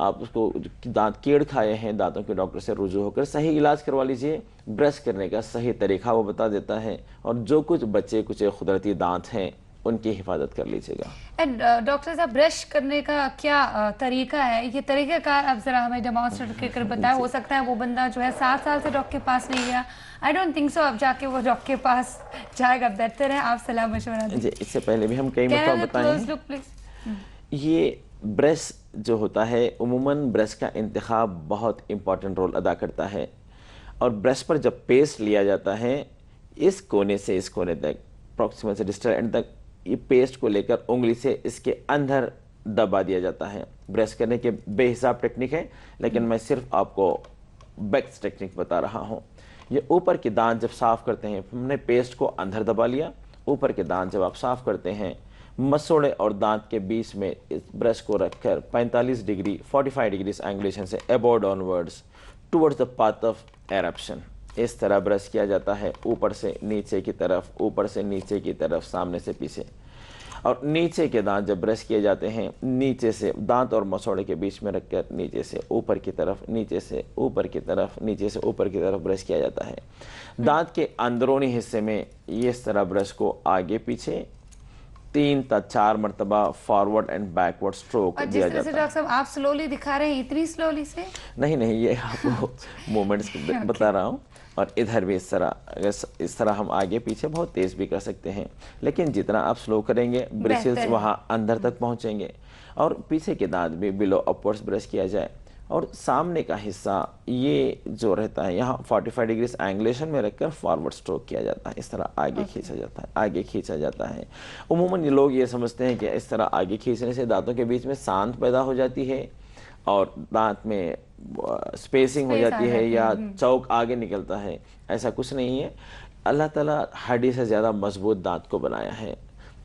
आप उसको दांत कीड़ खाए हैं, दांतों के डॉक्टर से रुजू होकर सही इलाज करवा लीजिए। ब्रश करने का सही तरीका वो बता देता है, और जो कुछ बच्चे कुछ कुदरती दांत हैं उनकी हिफाजत कर लीजिएगा। डॉक्टर साहब, ब्रश करने का क्या तरीका है? ये तरीक़ाकार आप जरा हमें डेमोन्स्ट्रेट कर बताएं। हो सकता है वो बंदा जो है 7 साल से डॉक्टर के पास नहीं गया। आई डोंट थिंक सो अब जाके वो डॉक्टर के पास जाएगा। बेहतर है आप सलाह मशवरा दीजिए। इससे पहले भी हम कई मौका बताएं, ये ब्रश जो होता है, उमूमन ब्रश का इंतखाब बहुत इंपॉर्टेंट रोल अदा करता है। और ब्रश पर जब पेस्ट लिया जाता है, इस कोने से इस कोने तक, प्रॉक्सिमल से डिस्टल एंड तक, ये पेस्ट को लेकर उंगली से इसके अंदर दबा दिया जाता है। ब्रश करने के बेहिसाब टेक्निक है, लेकिन मैं सिर्फ आपको बेक्स टेक्निक बता रहा हूँ। ये ऊपर के दांत जब साफ करते हैं, हमने पेस्ट को अंदर दबा लिया। ऊपर के दांत जब आप साफ करते हैं, मसूड़े और दांत के बीच में इस ब्रश को रखकर 45 डिग्री 45 डिग्री एंगुलेशन से above downwards towards the path of eruption, इस तरह ब्रश किया जाता है। ऊपर से नीचे की तरफ, ऊपर से नीचे की तरफ, सामने से पीछे। और नीचे के दांत जब ब्रश किए जाते हैं, नीचे से दांत और मसौड़े के बीच में रखकर नीचे से ऊपर की तरफ, नीचे से ऊपर की तरफ, नीचे से ऊपर की तरफ ब्रश किया जाता है। दांत के अंदरूनी हिस्से में इस तरह ब्रश को आगे पीछे 3 या 4 मरतबा फॉरवर्ड एंड बैकवर्ड स्ट्रोक दिया जाता है। डॉक्टर साहब आप स्लोली दिखा रहे हैं, इतनी स्लोली से? नहीं, ये आपको मूवमेंट्स बता रहा हूँ। और इधर भी इस तरह हम आगे पीछे बहुत तेज भी कर सकते हैं, लेकिन जितना आप स्लो करेंगे ब्रशेस वहाँ अंदर तक पहुँचेंगे। और पीछे के दांत भी बिलो अपवर्ड्स ब्रश किया जाए। और सामने का हिस्सा ये जो रहता है, यहाँ 45 डिग्री एंगुलेशन में रखकर फॉरवर्ड स्ट्रोक किया जाता है। इस तरह आगे खींचा जाता है, आगे खींचा जाता है। उमूमन ये लोग ये समझते हैं कि इस तरह आगे खींचने से दांतों के बीच में सांत पैदा हो जाती है और दांत में स्पेसिंग हो जाती है या चौक आगे निकलता है। ऐसा कुछ नहीं है। अल्लाह ताला हड्डी से ज़्यादा मजबूत दांत को बनाया है,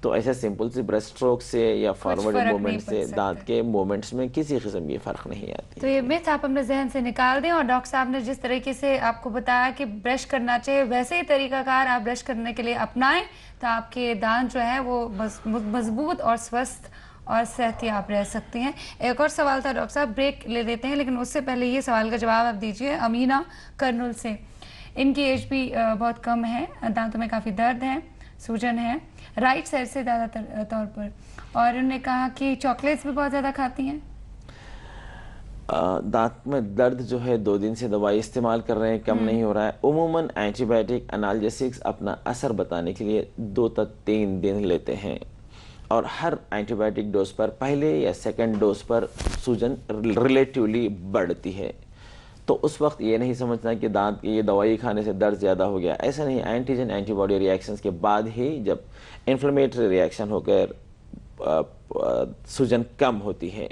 तो ऐसे सिंपल सी ब्रश स्ट्रोक से या फॉरवर्ड मूवमेंट से दांत के मूवमेंट्स में किसी किस्म की फ़र्क नहीं आती। तो ये मिथ आप अपने जहन से निकाल दें। और डॉक्टर साहब ने जिस तरीके से आपको बताया कि ब्रश करना चाहिए, वैसे ही तरीकाकार आप ब्रश करने के लिए अपनाएं, तो आपके दांत जो है वो मजबूत और स्वस्थ और सेहतियाब रह सकते हैं। एक और सवाल था डॉक्टर साहब, ब्रेक ले लेते हैं, लेकिन उससे पहले ये सवाल का जवाब आप दीजिए। अमीना कर्नूल से, इनकी एज भी बहुत कम है, दांतों में काफ़ी दर्द है, सूजन है राइट साइड से ज़्यादातर तौर पर, और उन्होंने कहा कि चॉकलेट्स भी बहुत ज़्यादा खाती हैं। दांत में दर्द जो है 2 दिन से दवाई इस्तेमाल कर रहे हैं, कम नहीं हो रहा है। उमूमन एंटीबायोटिक एनाल्जेसिक्स अपना असर बताने के लिए 2 से 3 दिन लेते हैं, और हर एंटीबायोटिक डोज पर पहले या सेकंड डोज पर सूजन रिलेटिवली बढ़ती है। तो उस वक्त ये नहीं समझना कि दांत की ये दवाई खाने से दर्द ज़्यादा हो गया, ऐसा नहीं। एंटीजन एंटीबॉडी रिएक्शंस के बाद ही जब इन्फ्लेमेटरी रिएक्शन होकर सूजन कम होती है,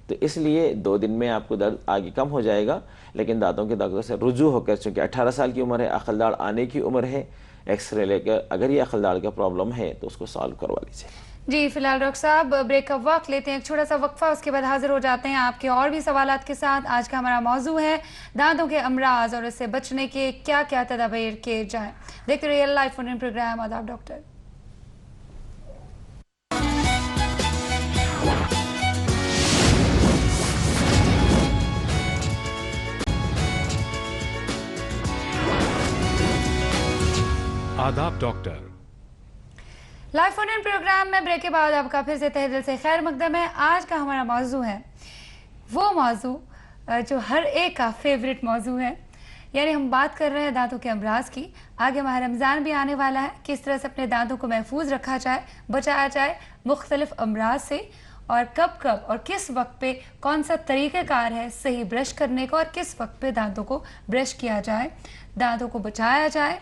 तो इसलिए 2 दिन में आपको दर्द आगे कम हो जाएगा। लेकिन दांतों के डॉक्टर से रुजू होकर, चूँकि 18 साल की उम्र है, अकलदाड़ आने की उम्र है, एक्सरे लेकर अगर ये अकलदाड़ का प्रॉब्लम है तो उसको सॉल्व करवा लीजिए। जी फिलहाल डॉक्टर साहब ब्रेक का वक्त लेते हैं, एक छोटा सा वक्फा, उसके बाद हाजिर हो जाते हैं आपके और भी सवालात के साथ। आज का हमारा मौजू है दांतों के अमराज और इससे बचने के क्या क्या तदाबीर किए जाएं। देखते रहिए लाइव फोन इन प्रोग्राम आदाब डॉक्टर। आदाब doctor. Live phone in programme में ब्रेक के बाद आपका फिर से तहे दिल से खैर मकदम है। आज का हमारा मौजू है वो मौजू जो हर एक का फेवरेट मौजू है, यानी हम बात कर रहे हैं दांतों के अमराज की। आगे माह रमज़ान भी आने वाला है, किस तरह से अपने दांतों को महफूज रखा जाए, बचाया जाए मुख्तलिफ अमराज से, और कब कब और किस वक्त पे कौन सा तरीक़ाकार है सही ब्रश करने का, और किस वक्त पे दांतों को ब्रश किया जाए, दांतों को बचाया जाए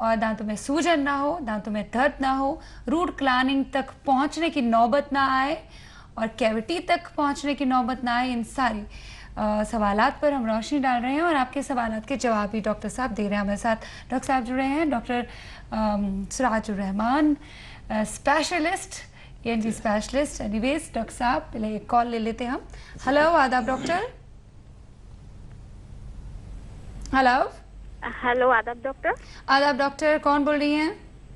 और दांतों में सूजन ना हो, दांतों में दर्द ना हो, रूट क्लानिंग तक पहुंचने की नौबत ना आए और कैविटी तक पहुंचने की नौबत ना आए। इन सारी सवालात पर हम रोशनी डाल रहे हैं और आपके सवालात के जवाब भी डॉक्टर साहब दे रहे हैं। हमारे साथ डॉक्टर साहब जुड़े हैं, doctor Sirajur Rahman, specialist ENT specialist. Anyways doctor साहब पहले एक कॉल ले लेते हैं हम। हेलो, आदाब डॉक्टर। हेलो हेलो, आदाब डॉक्टर। आदाब डॉक्टर, कौन बोल रही हैं?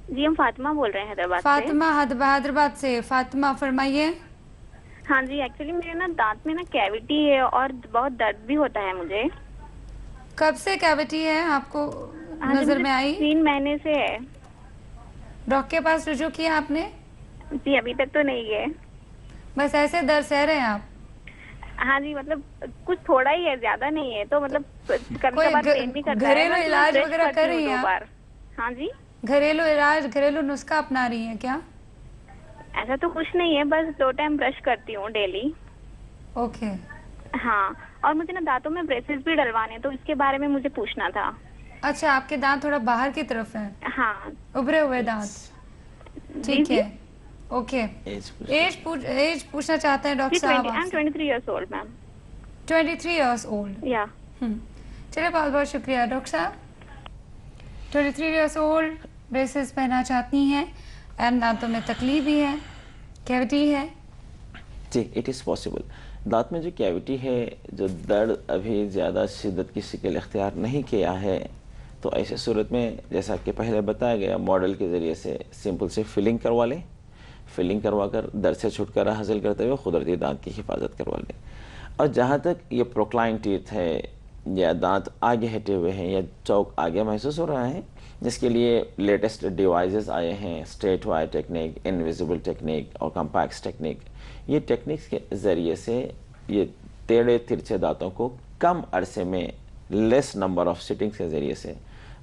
जी हम फातिमा बोल रहे हैं हैदराबाद से। फातिमा हैदराबाद से। फातिमा फरमाइए। हाँ जी, एक्चुअली मेरे ना दांत में ना कैविटी है और बहुत दर्द भी होता है मुझे। कब से कैविटी है आपको नजर में आई? 3 महीने से है। डॉक्टर के पास रुजू किया आपने? जी अभी तक तो नहीं है। बस ऐसे दर्द सह रहे हैं आप? हाँ जी, मतलब कुछ थोड़ा ही है, ज्यादा नहीं है। तो मतलब कोई घरेलू इलाज वगैरह कर रही हैं आप? हाँ जी, घरेलू इलाज, घरेलू नुस्खा अपना रही हैं क्या? ऐसा तो कुछ नहीं है, बस 2 टाइम ब्रश करती हूँ डेली। ओके। हाँ, और मुझे ना दांतों में ब्रेसेस भी डलवाने, तो इसके बारे में मुझे पूछना था। अच्छा, आपके दांत थोड़ा बाहर की तरफ है? हाँ, उभरे हुए दांत। ठीक है, ओके। एज पूछना चाहते हैं डॉक्टर साहब? I am 23 years old ma'am. 23 years old? या। चलिए, बहुत बहुत शुक्रिया डॉक्टर साहब। 23 इयर्स ओल्ड, ब्रेसेस पहना चाहती हैं एंड दांतों में तकलीफ भी है, कैविटी है। जी, इट इज़ पॉसिबल। दांत में जो कैविटी है, जो दर्द अभी ज़्यादा शिद्दत की शिकल इख्तियार नहीं किया है, तो ऐसे सूरत में जैसा कि पहले बताया गया, मॉडल के ज़रिए से सिंपल से फिलिंग करवा लें। फिलिंग करवा कर दर्द से छुटकारा हासिल करते हुए कुदरती दांत की हिफाजत करवा लें। और जहाँ तक ये प्रोक्लाइन टीथ है या दांत आगे हटे हुए हैं या चौक आगे महसूस हो रहा है, जिसके लिए लेटेस्ट डिवाइसेस आए हैं, straight wire technique, invisible technique और कॉम्पैक्ट टेक्निक। ये टेक्निक्स के ज़रिए से ये टेढ़े तिरछे दांतों को कम अरसे में लेस नंबर ऑफ सिटिंग्स के ज़रिए से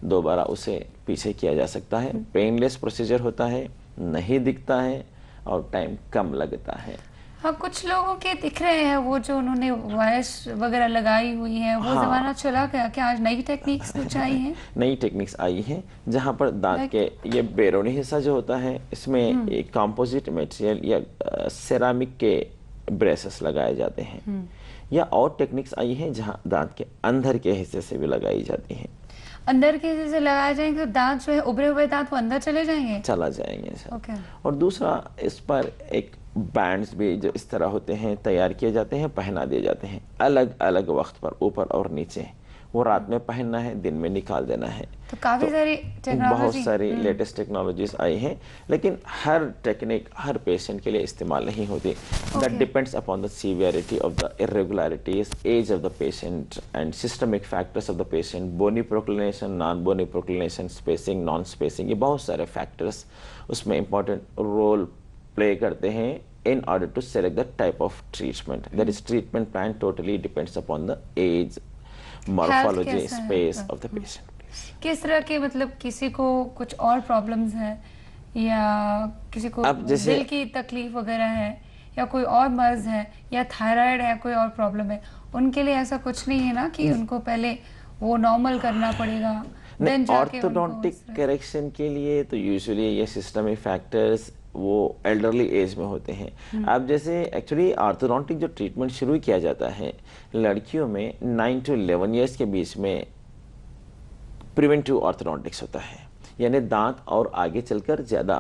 दोबारा उसे पीछे किया जा सकता है। पेनलेस प्रोसीजर होता है, नहीं दिखता है और टाइम कम लगता है। हाँ, कुछ लोगों के दिख रहे हैं वो जो उन्होंने वायर्स वगैरह लगाई हुई है, वो ज़माना चला गया क्या? आज नई टेक्निक्स कुछ आई हैं? नई टेक्निक्स आई हैं जहाँ पर दांत के ये बैरूनी हिस्सा जो होता है, इसमें एक कंपोजिट मटेरियल या सेरामिक के ब्रेसेस लगाए जाते हैं। या और टेक्निक्स आई हैं जहाँ दांत के अंदर के हिस्से से भी लगाई जाती हैं। अंदर के हिस्से से लगाए जाएंगे तो दांत जो है, उभरे हुए दांत वो अंदर चले जाएंगे? चला जाएंगे सर। ओके। और दूसरा, इस पर एक बैंड्स भी जो इस तरह होते हैं तैयार किए जाते हैं, पहना दिए जाते हैं अलग अलग वक्त पर, ऊपर और नीचे। वो रात में पहनना है, दिन में निकाल देना है। तो काफी सारी टेक्नोलॉजी, बहुत सारी लेटेस्ट टेक्नोलॉजीज आई हैं, लेकिन हर टेक्निक हर पेशेंट के लिए इस्तेमाल नहीं होती। That depends upon the severity of the irregularities, age of the patient and systemic factors of the patient, bony proclination, non bony proclination, spacing, non spacing, ये बहुत सारे फैक्टर्स उसमें इंपॉर्टेंट रोल प्ले करते हैं in order to select the type of treatment. That is, treatment plan totally depends upon the age, morphology, space of the patient. किस तरह के, मतलब किसी को कुछ और प्रॉब्लम्स हैं या किसी को दिल की तकलीफ वगैरह है या कोई और मर्ज है या थायराइड है, कोई और प्रॉब्लम है, उनके लिए ऐसा कुछ नहीं है ना कि उनको पहले वो नॉर्मल करना पड़ेगा? ऑर्थोडोंटिक करेक्शन के लिए तो यूजुअली ये सिस्टमिक फैक्टर्स वो एल्डरली एज में होते हैं। अब जैसे एक्चुअली ऑर्थोडोंटिक जो ट्रीटमेंट शुरू किया जाता है लड़कियों में 9 to 11 ईयर्स के बीच में प्रिवेंटिव ऑर्थोडोंटिक्स होता है, यानी दांत और आगे चलकर ज़्यादा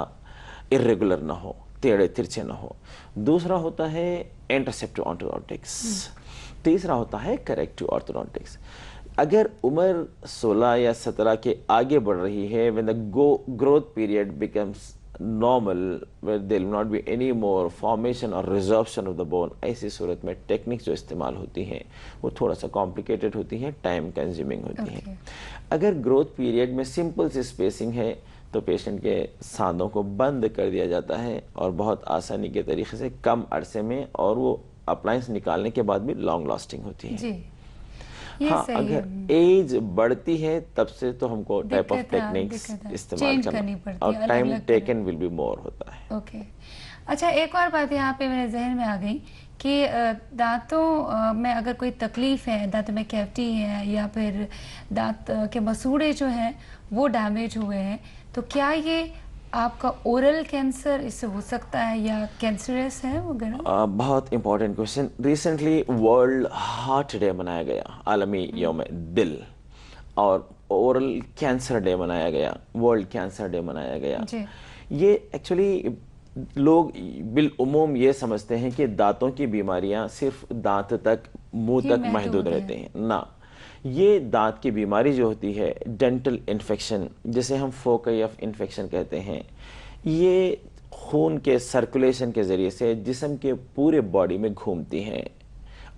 इरेगुलर ना हो, टेढ़े तिरछे ना हो। दूसरा होता है इंटरसेप्टिव ऑर्थोडोंटिक्स। तीसरा होता है करेक्टिव ऑर्थोडोंटिक्स। अगर उम्र 16 या 17 के आगे बढ़ रही है, when the growth period becomes normal, where there will not be any more formation or resorption of the bone, ऐसी सूरत में टेक्निक्स जो इस्तेमाल होती हैं वो थोड़ा सा कॉम्प्लिकेटेड होती हैं, टाइम कंज्यूमिंग होती हैं। अगर ग्रोथ पीरियड में सिंपल सी स्पेसिंग है तो पेशेंट के सांदों को बंद कर दिया जाता है और बहुत आसानी के तरीके से कम अरसे में, और वो अप्लायंस निकालने के बाद भी लॉन्ग लास्टिंग होती है। जी, ये हाँ, सही अगर है। एज बढ़ती है तब से तो हमको टाइप ऑफ टेक्निक्स इस्तेमाल चेंज करनी करना, पड़ती और है, टाइम अलग-अलग टेकन विल बी मोर होता है। ओके, अच्छा, एक और बात यहाँ पे मेरे जहन में आ गई कि दांतों में अगर कोई तकलीफ है, दांतों में कैविटी है या फिर दांत के मसूड़े जो हैं वो डैमेज हुए हैं, तो क्या ये आपका ओरल कैंसर इससे हो सकता है या कैंसरस है वगैरह? बहुत important question. Recently world heart day मनाया गया, आलमी यौम दिल, और ओरल कैंसर डे मनाया गया, वर्ल्ड कैंसर डे मनाया गया। जी। ये एक्चुअली लोग बिलउमूम ये समझते हैं कि दांतों की बीमारियां सिर्फ दांत तक, मुंह तक महदूद रहते हैं। ना, ये दांत की बीमारी जो होती है, डेंटल इन्फेक्शन, जिसे हम फोकई ऑफ इन्फेक्शन कहते हैं, ये खून के सर्कुलेशन के ज़रिए से जिस्म के पूरे बॉडी में घूमती हैं।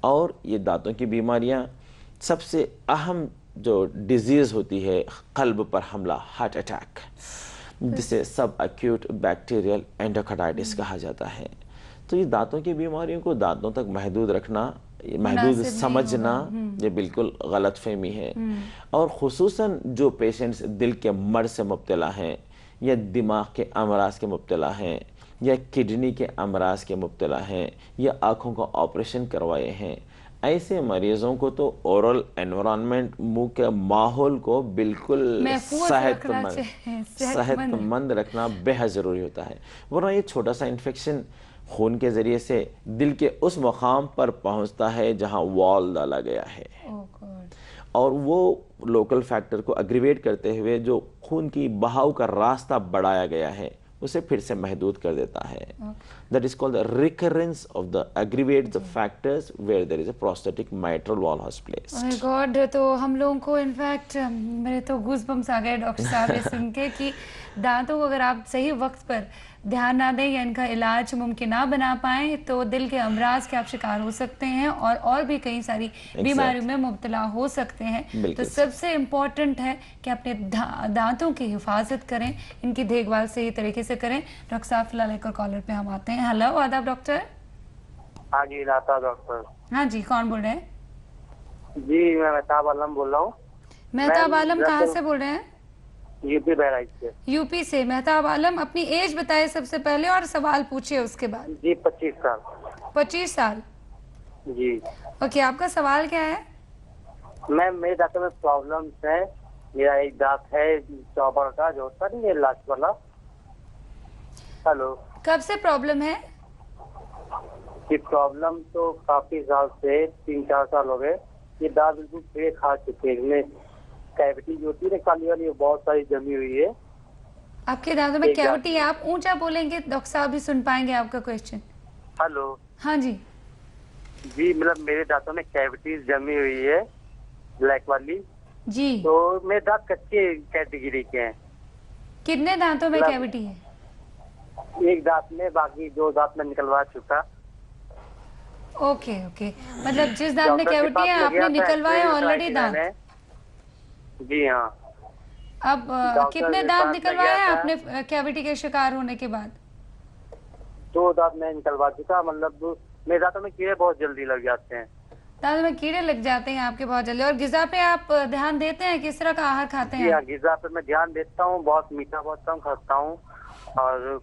और ये दांतों की बीमारियां, सबसे अहम जो डिजीज़ होती है कल्ब पर हमला, हार्ट अटैक, जिसे सब एक्यूट बैक्टीरियल एंडोकार्डाइटिस कहा जाता है। तो ये दांतों की बीमारियों को दांतों तक महदूद रखना, महदूद समझना, ये बिल्कुल गलत फहमी है। और खुसूसन जो पेशेंट्स दिल के मर्ज से मुब्तला हैं, या दिमाग के अमराज के मुब्तला हैं, या किडनी के अमराज के मुब्तला हैं, या आँखों का ऑपरेशन करवाए हैं, ऐसे मरीजों को तो ओरल एनवायरनमेंट, मुंह के माहौल को बिल्कुल सेहतमंद रखना बेहद ज़रूरी होता है। वरना ये छोटा सा इन्फेक्शन खून के ज़रिए से दिल के उस मकाम पर पहुंचता है जहां वॉल डाला गया है, और वो लोकल फैक्टर को एग्रीवेट करते हुए जो खून की बहाव का रास्ता बढ़ाया गया है उसे फिर से महदूद कर देता है। That is called the recurrence of the aggravate the factors where there is a prosthetic mitral valve has placed. Oh God, तो हम लोगों को इनफैक्ट मेरे तो गूज़बम्स आ गए डॉक्टर साहब ये सुन के कि दांतों को अगर आप सही वक्त पर ध्यान ना दें या इनका इलाज मुमकिन ना बना पाएं तो दिल के अमराज के आप शिकार हो सकते हैं और भी कई सारी बीमारियों में मुब्तला हो सकते हैं। तो सबसे इम्पोर्टेंट है कि अपने दांतों की हिफाजत करें, इनकी देखभाल सही तरीके से करें। डॉक्टर साहब फिलहाल एक और कॉलर पे हम आते हैं। हेलो, आदाब डॉक्टर। हाँ जी, नाता डॉक्टर। हाँ जी, कौन बोल रहे हैं? जी, मैं मेहताब आलम बोल रहा हूँ। मेहताब आलम कहाँ से बोल रहे हैं? यूपी बहराइच से। यूपी से। मेहताब आलम, अपनी एज बताए सबसे पहले और सवाल पूछिए उसके बाद। जी, 25 साल। 25 साल, जी। ओके, आपका सवाल क्या है? मैम, मेरे दांतों में प्रॉब्लम्स है। मेरा एक दांत है चौबड़ का, जो होता नहीं है लास्ट वाला। हेलो, कब से प्रॉब्लम है? ये प्रॉब्लम तो काफी साल से, 3-4 साल हो गए। ये दांत बिल्कुल पेड़ खा चुके हैं। इनमें कैविटी जो होती है काली वाली, बहुत सारी जमी हुई है। आपके दांतों में कैविटी है? आप ऊंचा बोलेंगे डॉक्टर साहब भी सुन पाएंगे आपका क्वेश्चन। हेलो। हाँ जी। जी, मतलब मेरे दांतों में कैविटीज जमी हुई है, ब्लैक वाली जी। तो मेरे दांत कच्चे कैटेगरी के हैं। कितने दांतों में कैविटी है? एक दांत में, बाकी 2 दांत में निकलवा चुका। ओके ओके, मतलब जिस दांत में कैविटी है आपने निकलवाया ऑलरेडी दांत? जी हाँ। अब कितने दांत निकलवाए आपने कैविटी के शिकार होने के बाद? 2 दांत में निकलवा चुका। मतलब मेरे दांतों में कीड़े बहुत जल्दी लग जाते हैं। दांतों में कीड़े लग जाते हैं आपके बहुत जल्दी। और गिजा पे आप ध्यान देते हैं? किस तरह का आहार खाते हैं? गिजा पे मैं ध्यान देता हूँ, बहुत मीठा बहुत कम खाता हूँ, और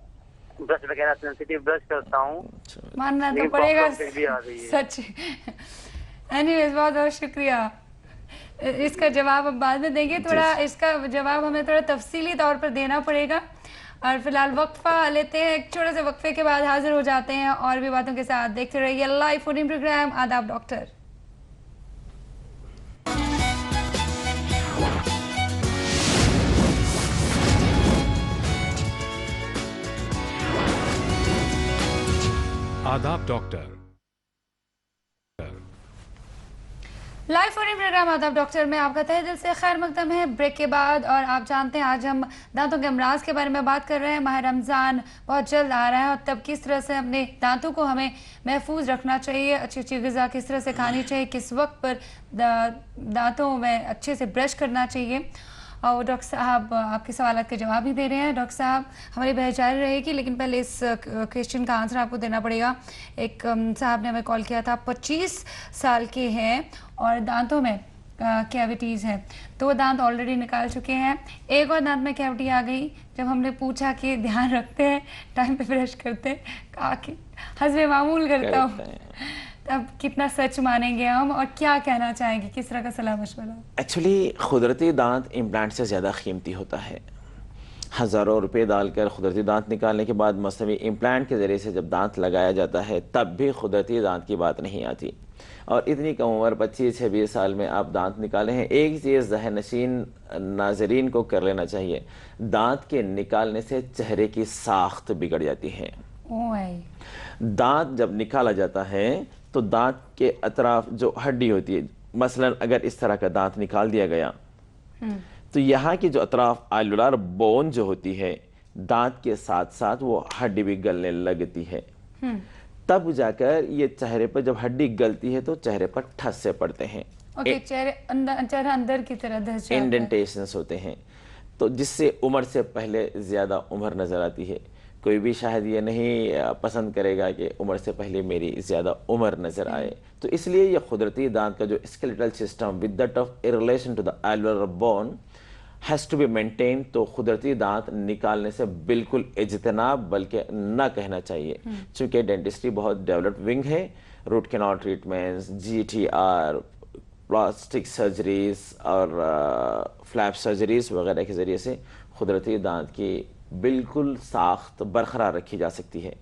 ब्रश वगैरह सेंसिटिव ब्रश करता हूँ। मानना तो पड़ेगा सच। एनीवेज, बहुत बहुत शुक्रिया। इसका जवाब अब बाद में देंगे, थोड़ा इसका जवाब हमें थोड़ा तफसीली तौर पर देना पड़ेगा। और फिलहाल वक्फा लेते हैं, एक छोटे से वक्फे के बाद हाजिर हो जाते हैं और भी बातों के साथ। देखते रहिए लाइव फूड इन प्रोग्राम आदाब डॉक्टर। आदाब doctor. Live phone in programme आदाब डॉक्टर में आपका तहे दिल से खैर मकदम है ब्रेक के बाद। और आप जानते हैं आज हम दांतों के अमराज के बारे में बात कर रहे हैं। माह रमज़ान बहुत जल्द आ रहा है और तब किस तरह से अपने दांतों को हमें महफूज रखना चाहिए, अच्छी अच्छी ग़िज़ा किस तरह से खानी चाहिए, किस वक्त पर दांतों में अच्छे से ब्रश करना चाहिए। और डॉक्टर साहब आपके सवाल के जवाब भी दे रहे हैं। डॉक्टर साहब हमारी बहस जारी रहेगी, लेकिन पहले इस क्वेश्चन का आंसर आपको देना पड़ेगा। एक साहब ने हमें कॉल किया था, 25 साल के हैं और दांतों में कैविटीज़ है, 2 दांत ऑलरेडी निकाल चुके हैं, एक और दांत में कैविटी आ गई। जब हमने पूछा कि ध्यान रखते हैं, टाइम पे ब्रश करते हैं, कहा कि हस्बे मामूल करता हूँ, तब कितना सच मानेंगे हम और क्या कहना चाहेंगे, किस तरह का सलाह मशवरा? एक्चुअली कुदरती दांत इम्प्लांट से ज़्यादा कीमती होता है। हज़ारों रुपए डालकर कुदरती दांत निकालने के बाद मसनवी इम्प्लांट के ज़रिए से जब दांत लगाया जाता है तब भी कुदरती दांत की बात नहीं आती। और इतनी कम उम्र 25-26 साल में आप दांत निकाले हैं। एक चीज़ ज़हन नशीन नाजरीन को कर लेना चाहिए, दांत के निकालने से चेहरे की साख्त बिगड़ जाती है। दांत जब निकाला जाता है तो दांत के अतराफ जो हड्डी होती है, मसलन अगर इस तरह का दांत निकाल दिया गया तो यहाँ की जो अतराफ आलुलार बोन जो होती है, दांत के साथ साथ वो हड्डी भी गलने लगती है। तब जाकर ये चेहरे पर जब हड्डी गलती है तो चेहरे पर ठस्से पड़ते हैं। चेहरा अंदर की तरह धस जाता है, इंडेंटेशंस होते हैं, तो जिससे उम्र से पहले ज्यादा उम्र नजर आती है। कोई भी शायद ये नहीं पसंद करेगा कि उम्र से पहले मेरी ज्यादा उम्र नजर आए। तो इसलिए ये कुदरती दांत का जो skeletal system with that of in relation to the alveolar bone has to be maintain. तो कुदरती दांत निकालने से बिल्कुल इज्तनाब बल्कि ना कहना चाहिए, चूँकि डेंटिस्ट्री बहुत डेवलप्ड विंग है। Root canal treatments, GTR, plastic surgeries और फ्लैप सर्जरीज वगैरह के ज़रिए से कुदरती दांत की बिल्कुल साख्त बरकरार रखी जा सकती है।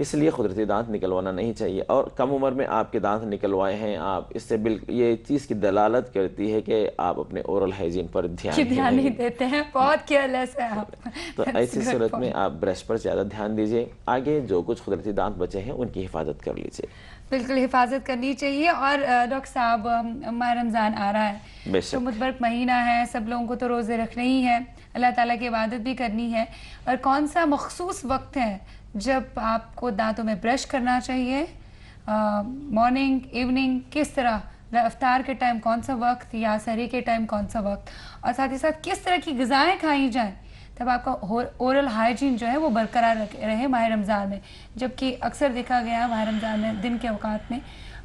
इसलिए कुदरती दांत निकलवाना नहीं चाहिए। और कम उम्र में आपके दांत निकलवाए हैं आप, इससे बिल्कुल ये चीज़ की दलालत करती है कि आप अपने ओरल हाइजीन पर ध्यान नहीं देते हैं, बहुत केयरलेस है आप। तो ऐसी सूरत में आप ब्रश पर ज़्यादा ध्यान दीजिए। आगे जो कुछ कुदरती दांत बचे हैं उनकी हिफाजत कर लीजिए। बिल्कुल हिफाजत करनी चाहिए। और डॉक्टर साहब माह रमज़ान आ रहा है, तो मुतबरक महीना है, सब लोगों को तो रोज़े रखने ही है, अल्लाह ताला की इबादत भी करनी है। और कौन सा मखसूस वक्त है जब आपको दांतों में ब्रश करना चाहिए? मॉर्निंग, इवनिंग, किस तरह? इफ्तार के टाइम कौन सा वक्त, या सहरी के टाइम कौन सा वक्त? और साथ ही साथ किस तरह की ग़िज़ाएँ खाई जाएँ तब आपका ओरल हाइजीन जो है वो बरकरार रहे माह रमज़ान में? जबकि अक्सर देखा गया माह रमज़ान में दिन के औकात में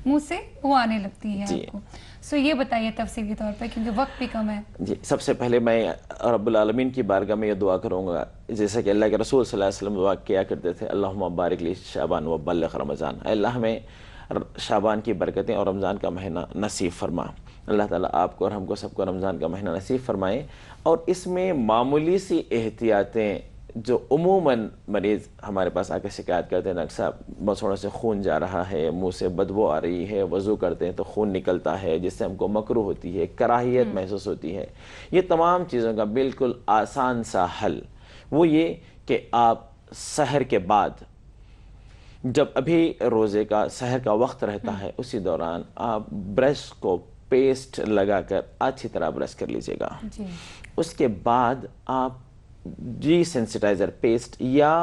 मुंह से वो आने लगती है आपको। सो ये बताइए तफसीली तौर पे, क्योंकि वक्त भी कम है। जी, सबसे पहले मैं रब्बुल आलमीन की बारगाह में ये दुआ करूँगा, जैसा कि अल्लाह के रसूल सल्लल्लाहु अलैहि वसल्लम दुआ किया करते थे, अल्लाहुम्मा बारिक ली शाबान व बल्लिग़ रमज़ान। अल्लाह हमें शाबान की बरकतें और रमज़ान का महीना नसीब फरमा। अल्लाह ताला आपको और हमको सबको रमज़ान का महीना नसीब फरमाए। और इसमें मामूली सी एहतियातें जो उमूमन मरीज़ हमारे पास आकर शिकायत करते हैं, डॉक्टर साहब बसोड़ों से खून जा रहा है, मुंह से बदबू आ रही है, वज़ू करते हैं तो खून निकलता है जिससे हमको मकरूह होती है, कराहियत महसूस होती है। ये तमाम चीज़ों का बिल्कुल आसान सा हल वो ये कि आप सहर के बाद, जब अभी रोज़े का सहर का वक्त रहता है, उसी दौरान आप ब्रश को पेस्ट लगाकर अच्छी तरह ब्रश कर लीजिएगा। उसके बाद आप डिसेंसिटाइजर पेस्ट या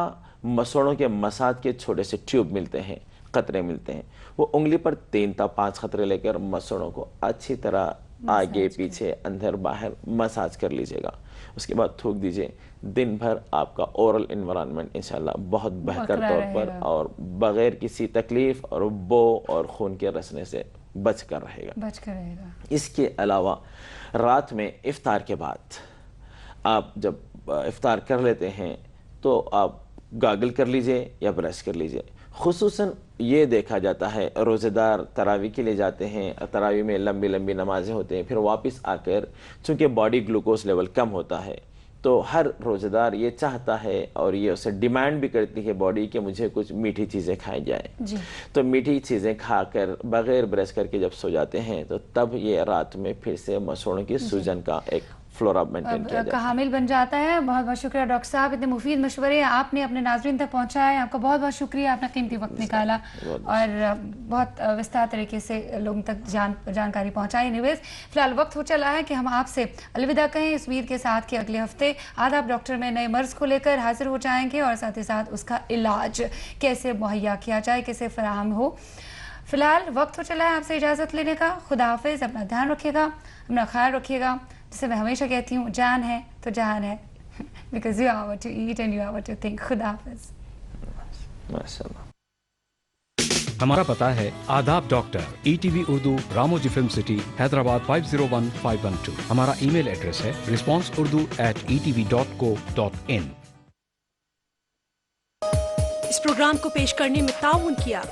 मसोड़ों के मसाज के छोटे से ट्यूब मिलते हैं, कतरे मिलते हैं, वो उंगली पर 3 या 5 कतरे लेकर मसोड़ों को अच्छी तरह आगे पीछे अंदर बाहर मसाज कर लीजिएगा। उसके बाद थूक दीजिए। दिन भर आपका ओरल एनवायरनमेंट इंशाल्लाह बहुत बेहतर तौर पर और बगैर किसी तकलीफ और बो और खून के रसने से बच कर रहेगा। इसके अलावा रात में इफ्तार के बाद आप जब इफ्तार कर लेते हैं तो आप गागल कर लीजिए या ब्रश कर लीजिए। खुसूसन ये देखा जाता है रोज़ेदार तरावी के लिए जाते हैं, तरावी में लंबी लंबी नमाजें होते हैं, फिर वापस आकर चूँकि बॉडी ग्लूकोज लेवल कम होता है तो हर रोज़ेदार ये चाहता है और ये उसे डिमांड भी करती है बॉडी कि मुझे कुछ मीठी चीज़ें खाई जाए। तो मीठी चीज़ें खाकर बग़ैर ब्रश करके जब सो जाते हैं तो तब ये रात में फिर से मसोड़ों की सूजन का एक फ्लोरा मेंटेन किया जाता है, हामिल बन जाता है। बहुत बहुत शुक्रिया डॉक्टर साहब, इतने मुफीद मशवरे आपने अपने नाज़रीन तक पहुँचाए। आपका बहुत बहुत शुक्रिया, आपने कीमती वक्त निकाला और बहुत विस्तार तरीके से लोगों तक जानकारी पहुँचाई। एनीवेज, फिलहाल वक्त हो चला है कि हम आपसे अलविदा कहें इस उम्मीद के साथ कि अगले हफ्ते आदाब डॉक्टर में नए मर्ज़ को लेकर हाजिर हो जाएंगे और साथ ही साथ उसका इलाज कैसे मुहैया किया जाए, कैसे फराहम हो। फिलहाल वक्त हो चला है आपसे इजाज़त लेने का। खुदा हाफिज़, अपना ध्यान रखिएगा, अपना ख्याल रखिएगा। जैसे मैं हमेशा कहती हूँ, जान है तो जहान है, because you are what you eat and you are what you think. खुदा हाफिज। माशाल्लाह। हमारा पता है आदाब doctor, ETV Urdu, Ramoji film city, Hyderabad 501512। हमारा ईमेल एड्रेस है responseurdu@etv.co.in। इस प्रोग्राम को पेश करने में ताउन किया